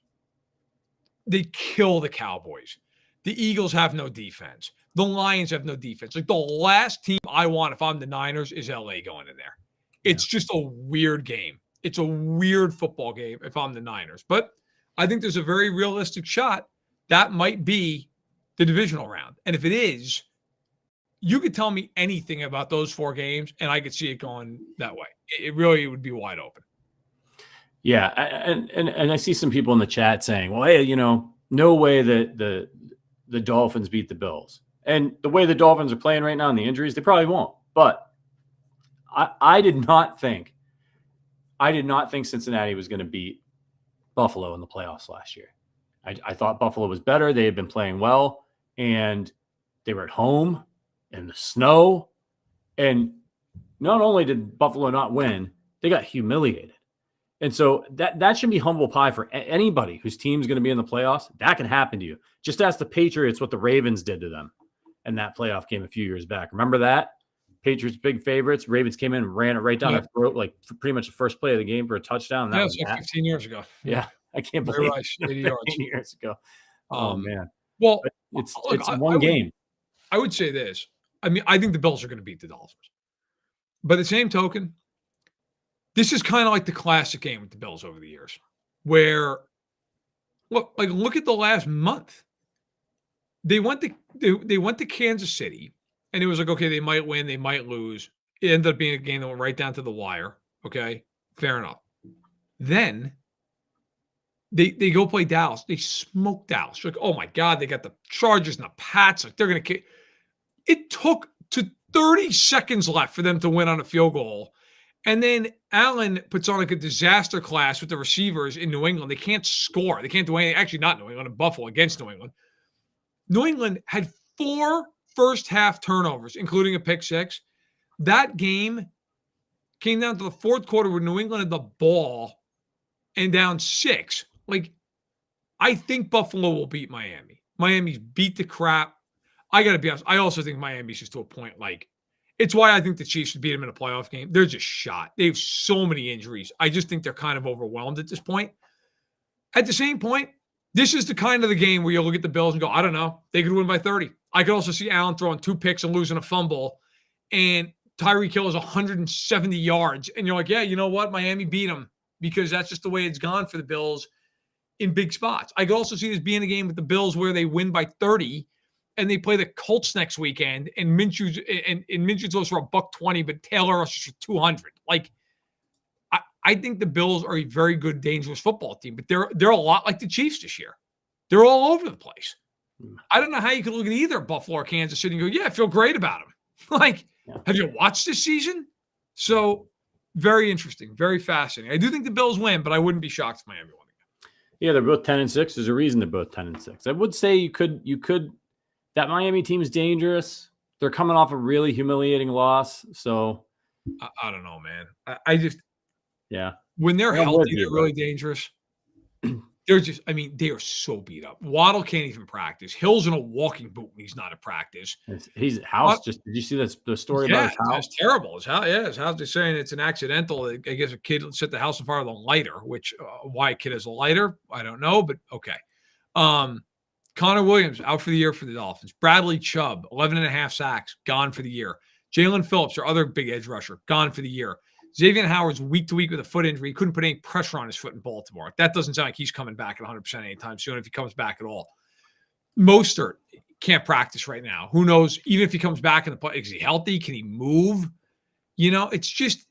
They kill the Cowboys. The Eagles have no defense. The Lions have no defense. The last team I want, if I'm the Niners, is LA going in there. It's just a weird game. It's a weird football game if I'm the Niners. But I think there's a very realistic shot that might be the divisional round. And if it is, you could tell me anything about those 4 games, and I could see it going that way. It really would be wide open. Yeah, and I see some people in the chat saying, well, hey, no way that the Dolphins beat the Bills. And the way the Dolphins are playing right now and the injuries, they probably won't. But I did not think Cincinnati was going to beat Buffalo in the playoffs last year. I thought Buffalo was better. They had been playing well, and they were at home in the snow. And not only did Buffalo not win, they got humiliated. And so that should be humble pie for anybody whose team's going to be in the playoffs. That can happen to you. Just ask the Patriots what the Ravens did to them in that playoff game a few years back. Remember that? Patriots big favorites. Ravens came in and ran it right down their throat, pretty much the first play of the game for a touchdown. That was 15 years ago. Yeah, I can't believe it. 80 yards. 15 years ago. Oh man. Well, but it's one game. I would say this. I mean, I think the Bills are going to beat the Dolphins. By the same token, this is kind of like the classic game with the Bills over the years, where look at the last month. They went to Kansas City, and it was like, okay, they might win, they might lose. It ended up being a game that went right down to the wire. Okay, fair enough. Then they go play Dallas. They smoke Dallas. You're like, oh my God, they got the Chargers and the Pats. Like they're gonna kick. It took to 30 seconds left for them to win on a field goal. And then Allen puts on like a disaster class with the receivers in New England. They can't score. They can't do anything. Actually, not New England, Buffalo against New England. New England had 4 first-half turnovers, including a pick six. That game came down to the fourth quarter where New England had the ball and down 6. Like, I think Buffalo will beat Miami. Miami's beat the crap. I got to be honest. I also think Miami's just to a point like, it's why I think the Chiefs would beat them in a playoff game. They're just shot. They have so many injuries. I just think they're kind of overwhelmed at this point. At the same point, this is the kind of the game where you look at the Bills and go, I don't know. They could win by 30. I could also see Allen throwing 2 picks and losing a fumble. And Tyreek Hill is 170 yards. And you're like, yeah, you know what? Miami beat them because that's just the way it's gone for the Bills in big spots. I could also see this being a game with the Bills where they win by 30 and they play the Colts next weekend and Minshew throws for $120, but Taylor rushes for 200. Like, I think the Bills are a very good, dangerous football team, but they're a lot like the Chiefs this year. They're all over the place. I don't know how you could look at either Buffalo or Kansas City and go, yeah, I feel great about them. Like, have you watched this season? So very interesting, very fascinating. I do think the Bills win, but I wouldn't be shocked if Miami won again. Yeah, they're both 10-6. There's a reason they're both 10-6. I would say you could that Miami team is dangerous. They're coming off a really humiliating loss. So I don't know, man. I just when they're Yeah, healthy, they're really dangerous. They're just, I mean, they are so beat up. Waddle can't even practice. Hill's in a walking boot when he's not at practice. His house did you see the story about his house? It's terrible. His house is saying it's an accidental. I guess a kid set the house on fire with a lighter, which why a kid has a lighter, I don't know, but okay. Connor Williams out for the year for the Dolphins. Bradley Chubb, 11.5 sacks, gone for the year. Jalen Phillips, their other big edge rusher, gone for the year. Xavier Howard's week to week with a foot injury. He couldn't put any pressure on his foot in Baltimore. That doesn't sound like he's coming back at 100% anytime soon if he comes back at all. Mostert can't practice right now. Who knows? Even if he comes back in the play, is he healthy? Can he move? You know, it's just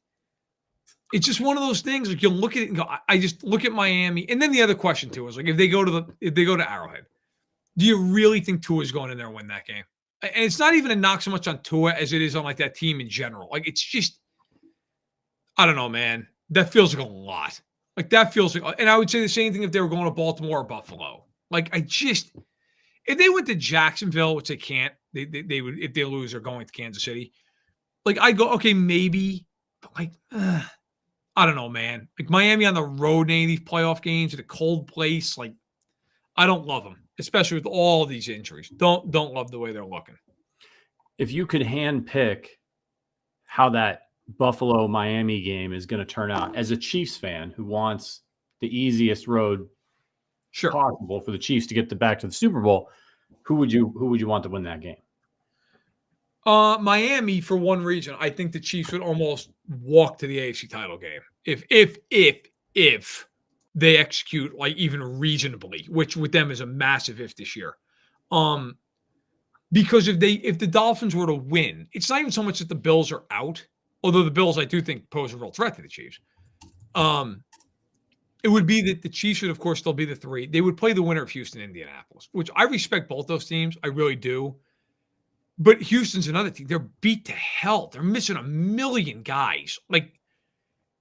one of those things. Like, you'll look at it and go, I just look at Miami. And then the other question too is like, if they go to Arrowhead, do you really think Tua's going in there and win that game? And it's not even a knock so much on Tua as it is on like that team in general. Like, it's just, I don't know, man. That feels like a lot. Like, that feels like, and I would say the same thing if they were going to Baltimore or Buffalo. Like, if they went to Jacksonville, which they can't, they would, if they lose, they're going to Kansas City. Like, I'd go, okay, maybe, but like, I don't know, man. Like, Miami on the road in any of these playoff games at a cold place, like, I don't love them, especially with all these injuries. Don't love the way they're looking. If you could hand pick how that Buffalo-Miami game is going to turn out as a Chiefs fan who wants the easiest road possible for the Chiefs to get back to the Super Bowl, who would you want to win that game? Miami, for one reason. I think the Chiefs would almost walk to the AFC title game if they execute like even reasonably, which with them is a massive if this year. Because if the Dolphins were to win, it's not even so much that the Bills are out, although the Bills I do think pose a real threat to the Chiefs. It would be that the Chiefs would, of course, still be the 3. They would play the winner of Houston, Indianapolis, which I respect both those teams. I really do. But Houston's another team. They're beat to hell. They're missing a million guys. Like,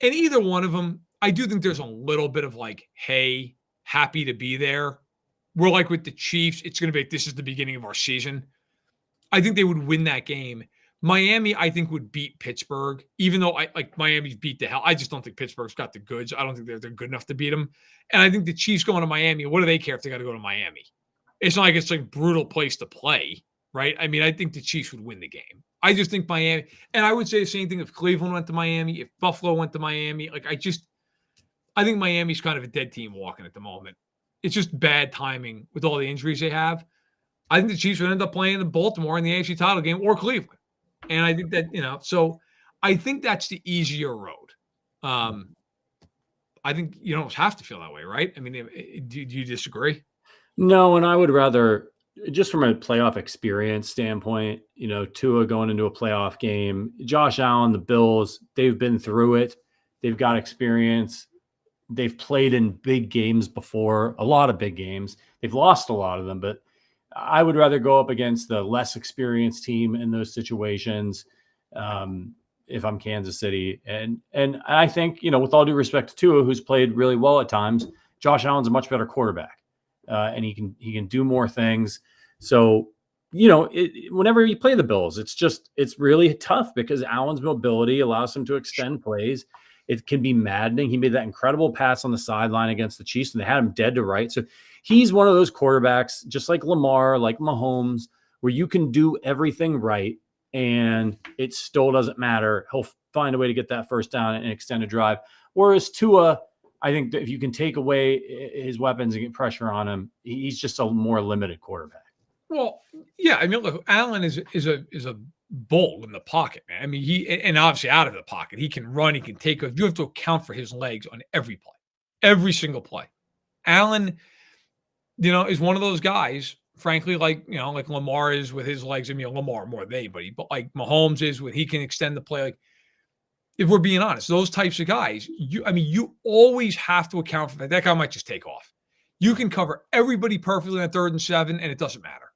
and either one of them, I do think there's a little bit of like, hey, happy to be there. We're like with the Chiefs, it's going to be like, this is the beginning of our season. I think they would win that game. Miami, I think, would beat Pittsburgh, even though Miami's beat the hell. I just don't think Pittsburgh's got the goods. I don't think they're good enough to beat them. And I think the Chiefs going to Miami, what do they care if they got to go to Miami? It's not like it's like a brutal place to play, right? I mean, I think the Chiefs would win the game. I just think Miami, and I would say the same thing if Cleveland went to Miami, if Buffalo went to Miami. Like, I think Miami's kind of a dead team walking at the moment. It's just bad timing with all the injuries they have. I think the Chiefs would end up playing in Baltimore in the AFC title game or Cleveland. And I think that, so I think that's the easier road. I think you don't have to feel that way, right? I mean, do you disagree? No, and I would rather, just from a playoff experience standpoint, Tua going into a playoff game, Josh Allen, the Bills, they've been through it. They've got experience. They've played in big games before, a lot of big games. They've lost a lot of them, but I would rather go up against the less experienced team in those situations if I'm Kansas City. And I think, with all due respect to Tua, who's played really well at times, Josh Allen's a much better quarterback, and he can do more things. So, whenever you play the Bills, it's really tough because Allen's mobility allows him to extend plays. It can be maddening. He made that incredible pass on the sideline against the Chiefs, and they had him dead to right. So he's one of those quarterbacks, just like Lamar, like Mahomes, where you can do everything right, and it still doesn't matter. He'll find a way to get that first down and extend a drive. Whereas Tua, I think that if you can take away his weapons and get pressure on him, he's just a more limited quarterback. Well, yeah. I mean, look, Allen is a bull in the pocket, man. I mean, and obviously out of the pocket, he can run, he can take off. You have to account for his legs on every play, every single play. Allen, is one of those guys, frankly, like Lamar is with his legs. I mean, Lamar more than anybody, but like Mahomes is when he can extend the play. Like, if we're being honest, those types of guys, you always have to account for that guy might just take off. You can cover everybody perfectly on 3rd and 7, and it doesn't matter.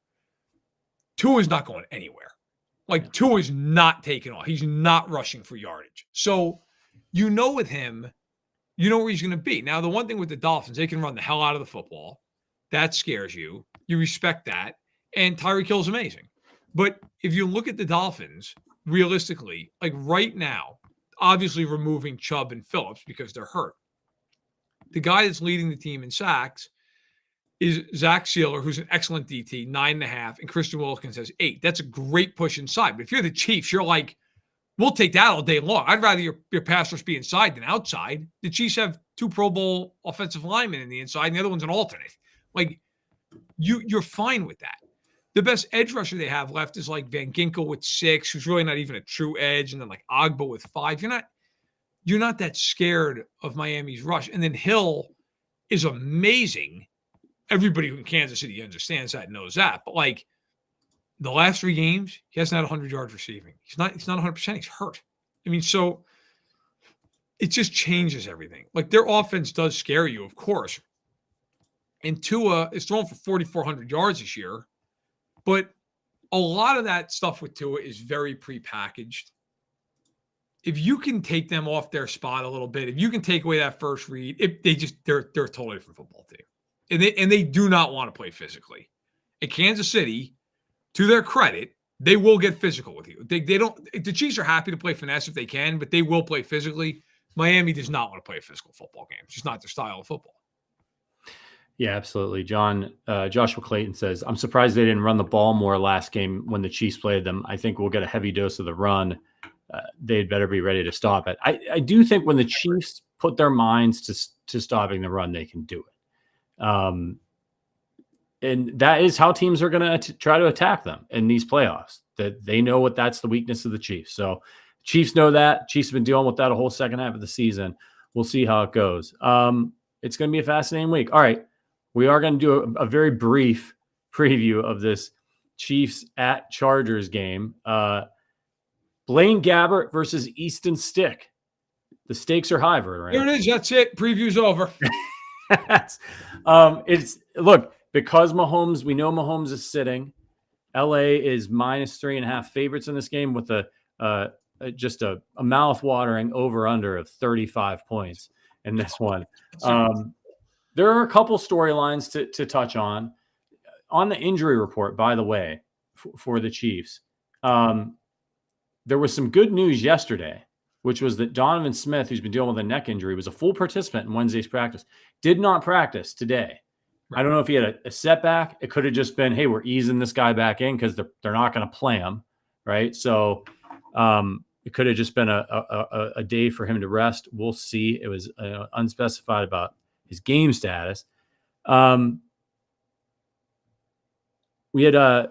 Tua is not going anywhere. Like, Tua is not taking off. He's not rushing for yardage. So, with him, where he's going to be. Now, the one thing with the Dolphins, they can run the hell out of the football. That scares you. You respect that. And Tyreek Hill's amazing. But if you look at the Dolphins, realistically, like right now, obviously removing Chubb and Phillips because they're hurt. The guy that's leading the team in sacks is Zach Sealer, who's an excellent DT, 9.5, and Christian Wilkins has 8. That's a great push inside. But if you're the Chiefs, you're like, we'll take that all day long. I'd rather your pass rush be inside than outside. The Chiefs have 2 Pro Bowl offensive linemen in the inside, and the other one's an alternate. Like, you're fine with that. The best edge rusher they have left is like Van Ginkel with 6, who's really not even a true edge, and then like Agbo with 5. You're not that scared of Miami's rush. And then Hill is amazing. Everybody in Kansas City understands that, knows that. But like the last 3 games, he hasn't had 100 yards receiving. He's not 100%. He's hurt. I mean, so it just changes everything. Like, their offense does scare you, of course. And Tua is thrown for 4,400 yards this year. But a lot of that stuff with Tua is very prepackaged. If you can take them off their spot a little bit, if you can take away that first read, they're a totally different football team. And they do not want to play physically. At Kansas City, to their credit, they will get physical with you. They don't. The Chiefs are happy to play finesse if they can, but they will play physically. Miami does not want to play a physical football game. It's just not their style of football. Yeah, absolutely. Joshua Clayton says, I'm surprised they didn't run the ball more last game when the Chiefs played them. I think we'll get a heavy dose of the run. They'd better be ready to stop it. I do think when the Chiefs put their minds to stopping the run, they can do it. And that is how teams are going to try to attack them in these playoffs, that they know that's the weakness of the Chiefs. So Chiefs know that. Chiefs have been dealing with that a whole second half of the season. We'll see how it goes. It's going to be a fascinating week. All right. We are going to do a very brief preview of this Chiefs at Chargers game. Blaine Gabbert versus Easton Stick. The stakes are high, Verderame. Here it is. That's it. Preview's over. Look, because we know Mahomes is sitting. LA is -3.5 favorites in this game with just a mouth-watering over/under of 35 points in this one. There are a couple storylines to touch on the injury report, by the way, for the Chiefs. There was some good news yesterday, which was that Donovan Smith, who's been dealing with a neck injury, was a full participant in Wednesday's practice, did not practice today. Right. I don't know if he had a setback. It could have just been, hey, we're easing this guy back in because they're not going to play him, right? So it could have just been a day for him to rest. We'll see. It was unspecified about his game status. We had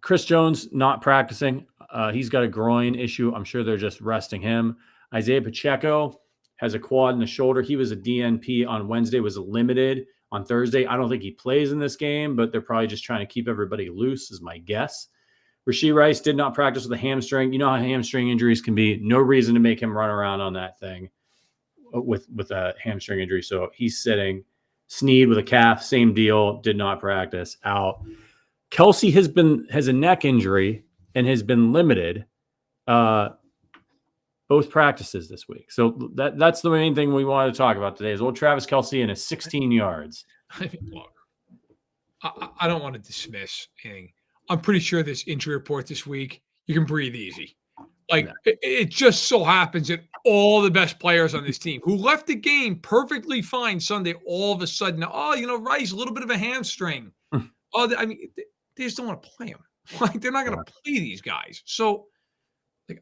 Chris Jones not practicing. He's got a groin issue. I'm sure they're just resting him. Isaiah Pacheco has a quad in the shoulder. He was a DNP on Wednesday, was limited on Thursday. I don't think he plays in this game, but they're probably just trying to keep everybody loose is my guess. Rashee Rice did not practice with a hamstring. You know how hamstring injuries can be. No reason to make him run around on that thing with a hamstring injury. So he's sitting. Snead with a calf, same deal, did not practice, out. Kelsey has a neck injury and has been limited both practices this week. So that's the main thing we wanted to talk about today is old Travis Kelsey and his 16 yards. Look, I don't want to dismiss anything. I'm pretty sure this injury report this week, you can breathe easy. Like, it just so happens that all the best players on this team who left the game perfectly fine Sunday, all of a sudden, Rice, a little bit of a hamstring. They just don't want to play him. Like, they're not going to play these guys. So, like,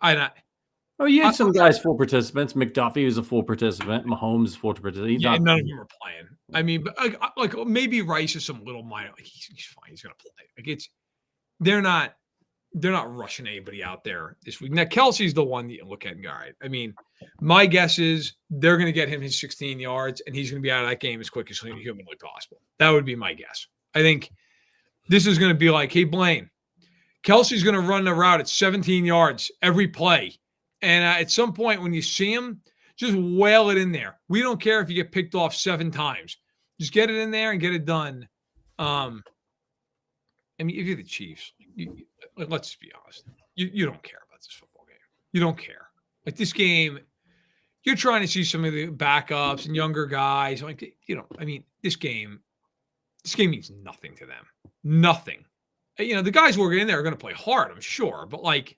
You had some guys full participants. McDuffie was a full participant. Mahomes is full participant. And none of them are playing. I mean, but like maybe Rice is some little minor. Like, he's fine. He's going to play. Like, they're not rushing anybody out there this week. Now, Kelsey's the one that you look at and go, all right. I mean, my guess is they're going to get him his 16 yards, and he's going to be out of that game as quick as humanly possible. That would be my guess. I think this is going to be like, hey, Blaine, Kelsey's going to run the route at 17 yards every play. And at some point when you see him, just whale it in there. We don't care if you get picked off 7 times. Just get it in there and get it done. I mean, if you're the Chiefs, let's just be honest. You don't care about this football game. You don't care. Like, this game, you're trying to see some of the backups and younger guys. Like, this game means nothing to them. Nothing. The guys who are in there are going to play hard, I'm sure. But, like,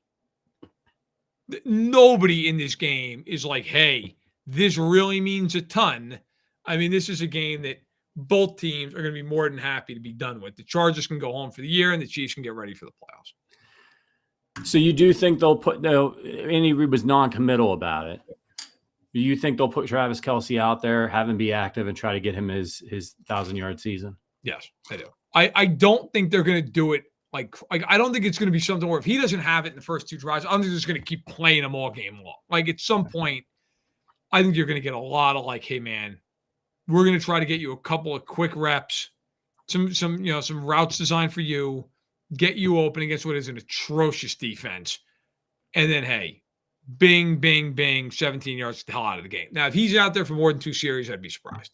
nobody in this game is like, hey, this really means a ton. I mean, this is a game that both teams are going to be more than happy to be done with. The Chargers can go home for the year, and the Chiefs can get ready for the playoffs. So you do think they'll put – no, Andy Reid was non-committal about it. Do you think they'll put Travis Kelce out there, have him be active, and try to get him his 1,000-yard season? Yes, I do. I don't think they're going to do it like I don't think it's going to be something where if he doesn't have it in the first 2 drives, I don't think they're just going to keep playing him all game long. Like, at some point, I think you're going to get a lot of like, hey, man, we're going to try to get you a couple of quick reps, some routes designed for you, get you open against what is an atrocious defense. And then, hey, bing, bing, bing, 17 yards the hell out of the game. Now, if he's out there for more than 2 series, I'd be surprised.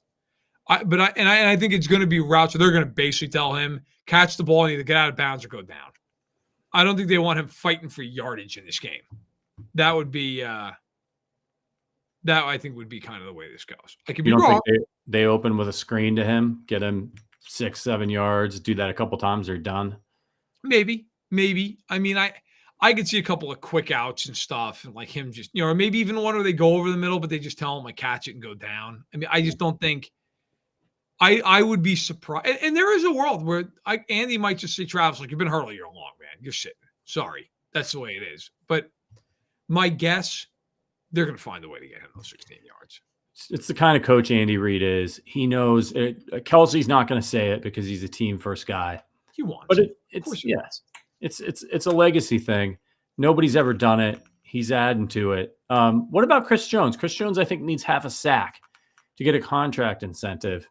I think it's going to be routes where they're going to basically tell him, catch the ball and either get out of bounds or go down. I don't think they want him fighting for yardage in this game. That would be that I think would be kind of the way this goes. I could be wrong. Think they open with a screen to him, get him 6-7 yards, do that a couple times, they're done. Maybe. I mean, I could see a couple of quick outs and stuff, and like him just, or maybe even one where they go over the middle, but they just tell him like catch it and go down. I mean, I just don't think. I would be surprised. And there is a world where Andy might just say, Travis, like, you've been hurt all year long, man. You're sitting. Sorry. That's the way it is. But my guess, they're going to find a way to get him those 16 yards. It's the kind of coach Andy Reid is. He knows it. Kelsey's not going to say it because he's a team first guy. He wants but it. It's a legacy thing. Nobody's ever done it. He's adding to it. What about Chris Jones? Chris Jones, I think, needs half a sack to get a contract incentive.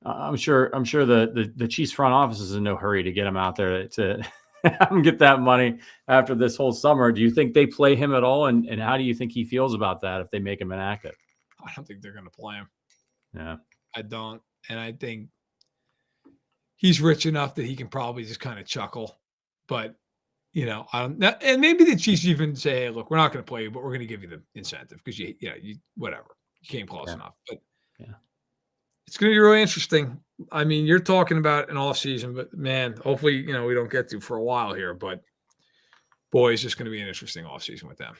I'm sure the Chiefs front office is in no hurry to get him out there to have him get that money after this whole summer. Do you think they play him at all? And how do you think he feels about that if they make him inactive? I don't think they're going to play him. Yeah. I don't. And I think he's rich enough that he can probably just kind of chuckle. But, and maybe the Chiefs even say, hey, look, we're not going to play you, but we're going to give you the incentive because you whatever. You came close enough. But yeah. It's going to be really interesting. I mean, you're talking about an off season, but man, hopefully, we don't get to for a while here, but boy, it's just going to be an interesting off season with them.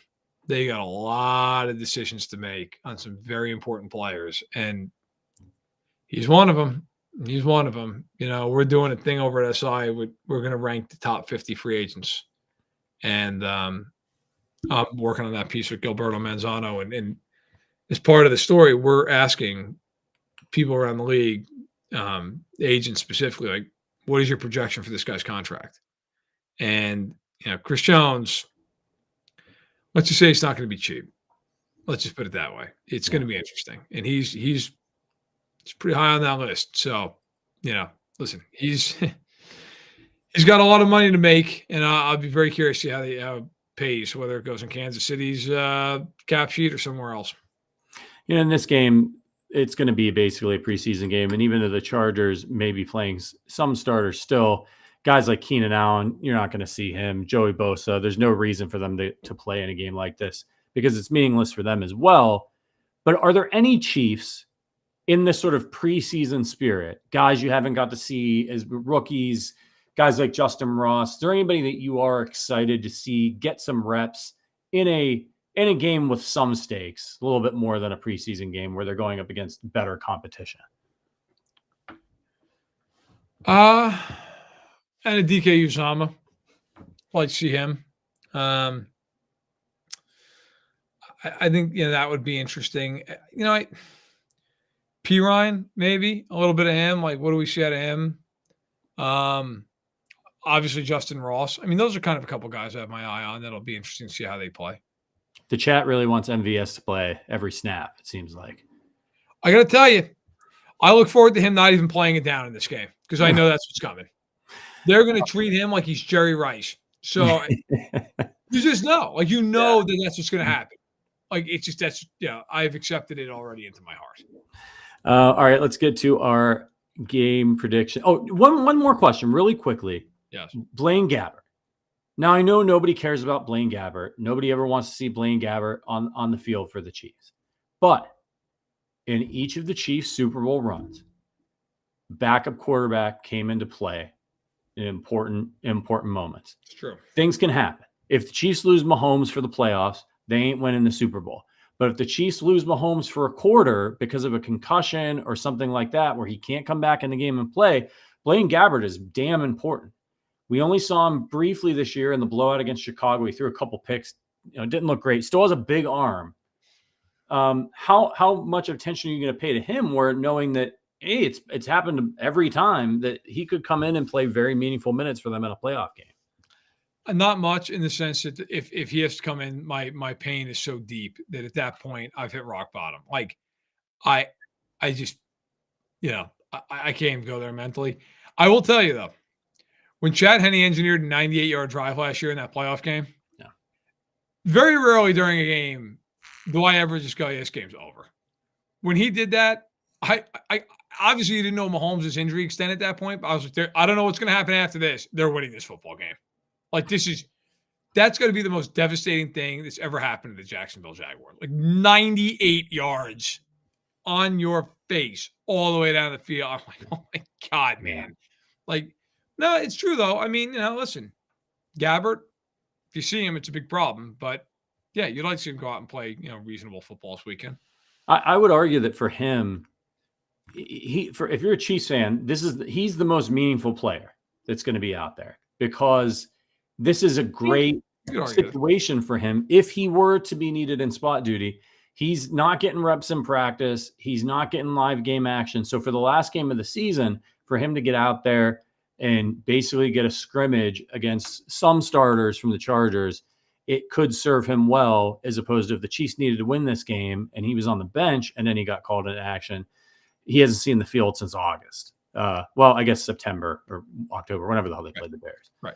They got a lot of decisions to make on some very important players, and he's one of them. We're doing a thing over at SI. We're going to rank the top 50 free agents, and I'm working on that piece with Gilberto Manzano, and as part of the story, we're asking people around the league, agents specifically, like, what is your projection for this guy's contract? And, Chris Jones, let's just say it's not going to be cheap. Let's just put it that way. It's going to be interesting. And he's pretty high on that list. So, listen, he's got a lot of money to make, and I'll be very curious to see how it pays, whether it goes in Kansas City's cap sheet or somewhere else. In this game, it's going to be basically a preseason game. And even though the Chargers may be playing some starters still, guys like Keenan Allen, you're not going to see him. Joey Bosa, there's no reason for them to play in a game like this because it's meaningless for them as well. But are there any Chiefs in this sort of preseason spirit, guys you haven't got to see as rookies, guys like Justin Ross, is there anybody that you are excited to see get some reps in a game with some stakes, a little bit more than a preseason game where they're going up against better competition? And a DK Uzama. Like to see him. I think that would be interesting. P. Ryan, maybe a little bit of him. Like, what do we see out of him? Obviously Justin Ross. I mean, those are kind of a couple guys I have my eye on. That'll be interesting to see how they play. The chat really wants MVS to play every snap, it seems like. I got to tell you, I look forward to him not even playing it down in this game because I know that's what's coming. They're going to treat him like he's Jerry Rice. So you just know, that that's what's going to happen. Like, it's just, I've accepted it already into my heart. All right, let's get to our game prediction. Oh, one more question really quickly. Yes. Blaine Gabbert. Now, I know nobody cares about Blaine Gabbert. Nobody ever wants to see Blaine Gabbert on the field for the Chiefs. But in each of the Chiefs' Super Bowl runs, backup quarterback came into play in important moments. It's true. Things can happen. If the Chiefs lose Mahomes for the playoffs, they ain't winning the Super Bowl. But if the Chiefs lose Mahomes for a quarter because of a concussion or something like that, where he can't come back in the game and play, Blaine Gabbert is damn important. We only saw him briefly this year in the blowout against Chicago. He threw a couple picks. Didn't look great. Still has a big arm. How much attention are you going to pay to him? Where knowing that, hey, it's happened every time that he could come in and play very meaningful minutes for them in a playoff game. Not much, in the sense that if he has to come in, my pain is so deep that at that point I've hit rock bottom. Like, I just, I can't even go there mentally. I will tell you though, when Chad Henne engineered a 98-yard drive last year in that playoff game, very rarely during a game do I ever just go, this game's over. When he did that, I obviously didn't know Mahomes' injury extent at that point, but I was like, I don't know what's going to happen after this. They're winning this football game. Like, that's going to be the most devastating thing that's ever happened to the Jacksonville Jaguars. Like, 98 yards on your face all the way down the field. I'm like, oh my God, man. Like, no, it's true though. I mean, listen, Gabbert, if you see him, it's a big problem. But yeah, you'd like to see him go out and play, reasonable football this weekend. I would argue that for him, if you're a Chiefs fan, he's the most meaningful player that's going to be out there, because this is a great situation for him. If he were to be needed in spot duty, he's not getting reps in practice. He's not getting live game action. So for the last game of the season, for him to get out there and basically get a scrimmage against some starters from the Chargers, it could serve him well, as opposed to if the Chiefs needed to win this game and he was on the bench and then he got called into action. He hasn't seen the field since August. I guess September or October, whenever the hell they played the Bears. Right.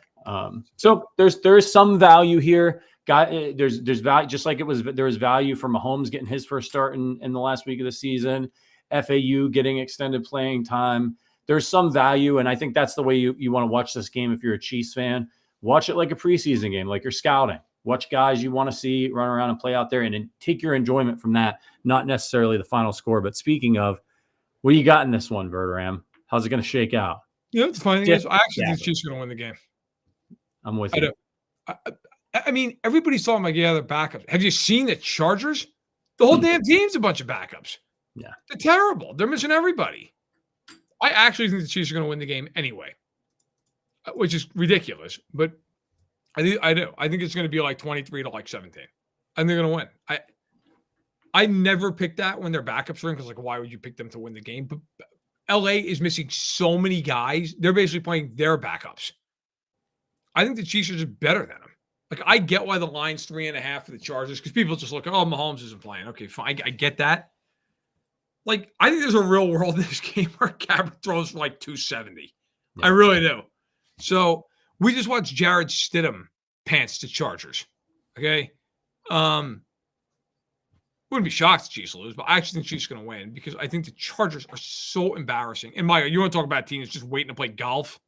So there is some value here. There's value, just like there was value for Mahomes getting his first start in the last week of the season, FAU getting extended playing time. There's some value, and I think that's the way you want to watch this game if you're a Chiefs fan. Watch it like a preseason game, like you're scouting. Watch guys you want to see run around and play out there, and then take your enjoyment from that, not necessarily the final score. But speaking of, what do you got in this one, Verderame? How's it going to shake out? The funny thing is, I actually think the Chiefs are going to win the game. I'm with you. I mean, everybody's talking about they're backups. Have you seen the Chargers? The whole damn team's a bunch of backups. Yeah. They're terrible. They're missing everybody. I actually think the Chiefs are going to win the game anyway, which is ridiculous. But I do. I think it's going to be like 23 to like 17. I think they're going to win. I never picked that when their backups are in, because like, why would you pick them to win the game? But LA is missing so many guys. They're basically playing their backups. I think the Chiefs are just better than them. Like, I get why the line's 3.5 for the Chargers, because people just look, oh, Mahomes isn't playing. Okay, fine. I get that. Like, I think there's a real world in this game where Gabbert throws for like 270. Yeah. I really do. So we just watched Jared Stidham pants to Chargers. Okay. Wouldn't be shocked if the Chiefs lose, but I actually think the Chiefs are going to win, because I think the Chargers are so embarrassing. And Mike, you want to talk about teams just waiting to play golf?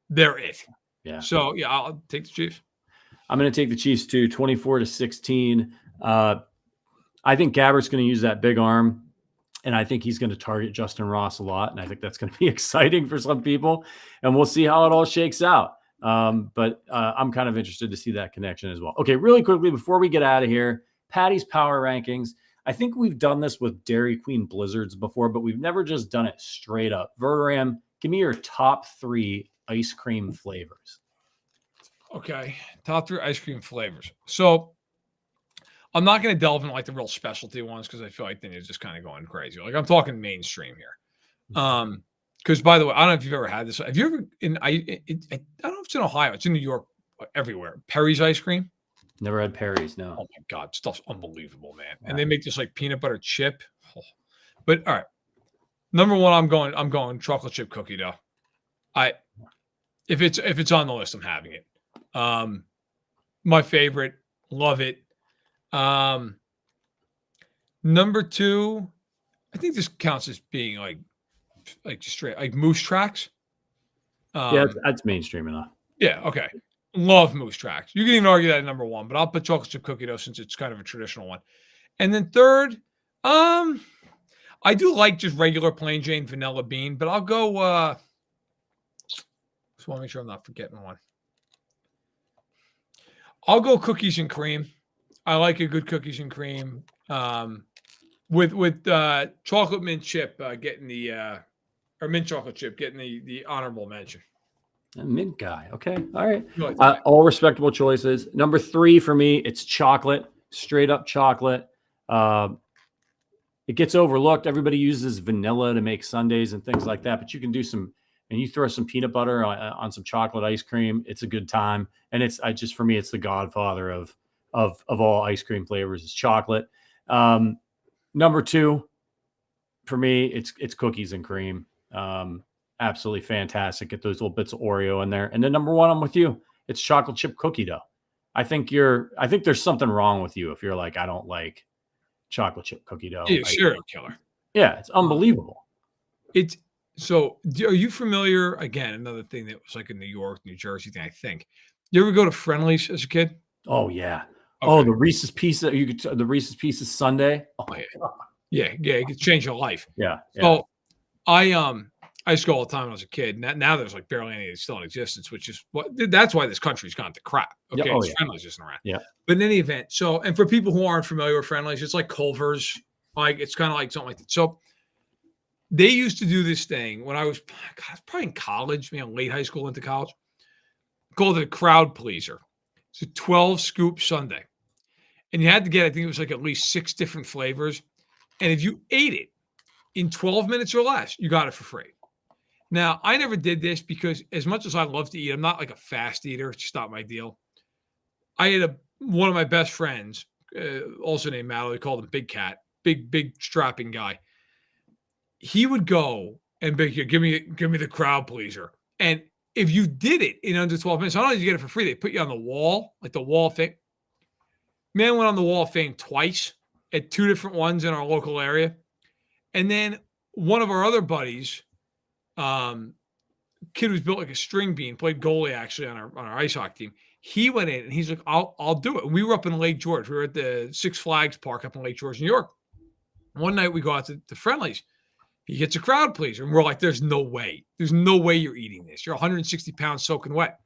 They're it. Yeah. So yeah, I'll take the Chiefs. I'm going to take the Chiefs too, 24-16. I think Gabbert's going to use that big arm. And I think he's going to target Justin Ross a lot. And I think that's going to be exciting for some people. And we'll see how it all shakes out. But I'm kind of interested to see that connection as well. Okay, really quickly, before we get out of here, Patty's power rankings. I think we've done this with Dairy Queen Blizzards before, but we've never just done it straight up. Verderame, give me your top 3 ice cream flavors. Okay, top 3 ice cream flavors. So I'm not going to delve into like the real specialty ones because I feel like then you're just kind of going crazy. Like I'm talking mainstream here. Because by the way, I don't know if you've ever had this. Have you ever I don't know if it's in Ohio. It's in New York, everywhere. Perry's ice cream. Never had Perry's, no. Oh my God, stuff's unbelievable, man. And they make this like peanut butter chip. Oh. But all right, number 1, I'm going chocolate chip cookie dough. If it's on the list, I'm having it. My favorite, love it. Number 2, I think this counts as being like just straight like Moose Tracks. Yeah, that's mainstream enough. Yeah, okay. Love Moose Tracks. You can even argue that at number 1, but I'll put chocolate chip cookie dough since it's kind of a traditional one. And then 3rd, I do like just regular plain Jane vanilla bean, but I'll go just want to make sure I'm not forgetting one. I'll go cookies and cream. I like a good cookies and cream. With chocolate mint chip getting the or mint chocolate chip getting the honorable mention. A mint guy. Okay. All right. Like all respectable choices. Number 3 for me, it's chocolate, straight up chocolate. It gets overlooked. Everybody uses vanilla to make sundaes and things like that, but you can do some, and you throw some peanut butter on some chocolate ice cream. It's a good time. And for me, it's the godfather of all ice cream flavors is chocolate. Number 2 for me, it's cookies and cream. Absolutely fantastic. Get those little bits of Oreo in there. And then number 1, I'm with you. It's chocolate chip cookie dough. I think there's something wrong with you if you're like, I don't like chocolate chip cookie dough. Yeah, serial killer. Yeah, it's unbelievable. So are you familiar, again, another thing that was like a New York, New Jersey thing, I think. You ever go to Friendly's as a kid? Oh, yeah. Okay. Oh, the Reese's Pieces. The Reese's Pieces sundae. Oh, yeah. It could change your life. Yeah. So I used to go all the time when I was a kid. Now there's like barely any still in existence, which is that's why this country's gone to crap. Okay, Friendly's isn't around. Yeah. But in any event, and for people who aren't familiar with Friendly's, it's like Culver's. Like it's kind of like something like that. So they used to do this thing when I was probably in college, late high school into college, called it a crowd pleaser. It's a 12 scoop sundae. And you had to get, I think it was like at least 6 different flavors. And if you ate it in 12 minutes or less, you got it for free. Now, I never did this because as much as I love to eat, I'm not like a fast eater. It's just not my deal. I had one of my best friends, also named Matt, we called him Big Cat, big strapping guy. He would go and be, give me the crowd pleaser. And if you did it in under 12 minutes, not only did you get it for free, they put you on the wall, like the wall of fame. Man went on the wall of fame twice at 2 different ones in our local area. And then one of our other buddies, kid who's built like a string bean, played goalie actually on our ice hockey team. He went in and he's like, I'll do it. And we were up in Lake George. We were at the Six Flags Park up in Lake George, New York. One night we go out to Friendly's. He gets a crowd pleaser. And we're like, there's no way. There's no way you're eating this. You're 160 pounds soaking wet.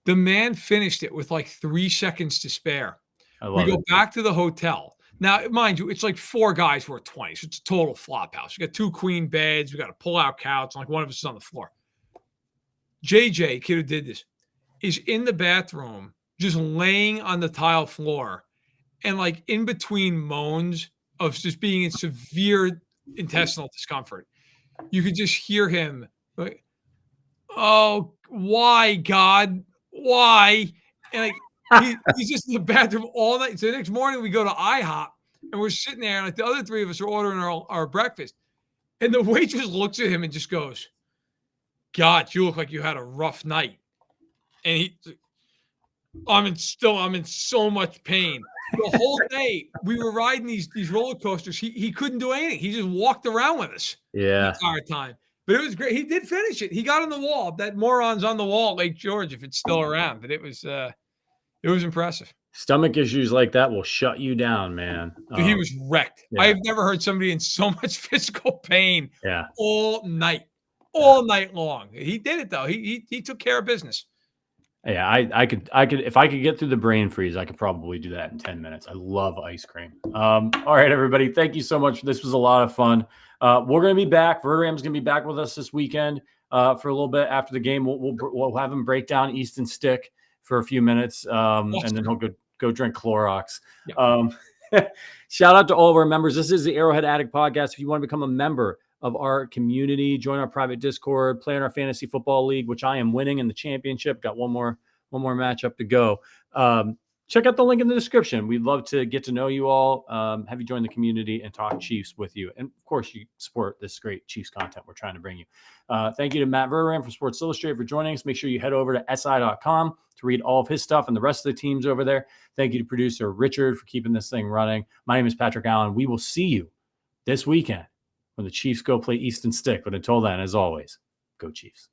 The man finished it with like 3 seconds to spare. We go back to the hotel. Now, mind you, it's like 4 guys who are 20. So it's a total flop house. We got 2 queen beds. We got a pull-out couch. Like one of us is on the floor. JJ, kid who did this, is in the bathroom just laying on the tile floor and like in between moans of just being in severe intestinal discomfort. You could just hear him like, oh, why, God? Why? And like he's just in the bathroom all night. So the next morning we go to IHOP and we're sitting there and like the other 3 of us are ordering our breakfast. And the waitress looks at him and just goes, God, you look like you had a rough night. And I'm in so much pain. The whole day we were riding these roller coasters. He couldn't do anything. He just walked around with us the entire time. But it was great. He did finish it. He got on the wall. That moron's on the wall at Lake George if it's still around. But it was impressive. Stomach issues like that will shut you down, man. Dude, he was wrecked. yeah. I have never heard somebody in so much physical pain Yeah. all night long. He did it though. He took care of business. Yeah, I could if I could get through the brain freeze, I could probably do that in 10 minutes. I love ice cream. All right, everybody. Thank you so much. This was a lot of fun. We're going to be back. Verderame's going to be back with us this weekend for a little bit after the game. We'll have him break down Easton Stick for a few minutes, and then he'll go drink Clorox. Yeah. Shout out to all of our members. This is the Arrowhead Addict podcast. If you want to become a member of our community, join our private Discord, play in our fantasy football league, which I am winning in the championship. Got one more matchup to go. Check out the link in the description. We'd love to get to know you all, have you join the community and talk Chiefs with you. And of course, you support this great Chiefs content we're trying to bring you. Thank you to Matt Verderame from Sports Illustrated for joining us. Make sure you head over to si.com to read all of his stuff and the rest of the teams over there. Thank you to producer Richard for keeping this thing running. My name is Patrick Allen. We will see you this weekend when the Chiefs go play Easton Stick. But until then, as always, go Chiefs.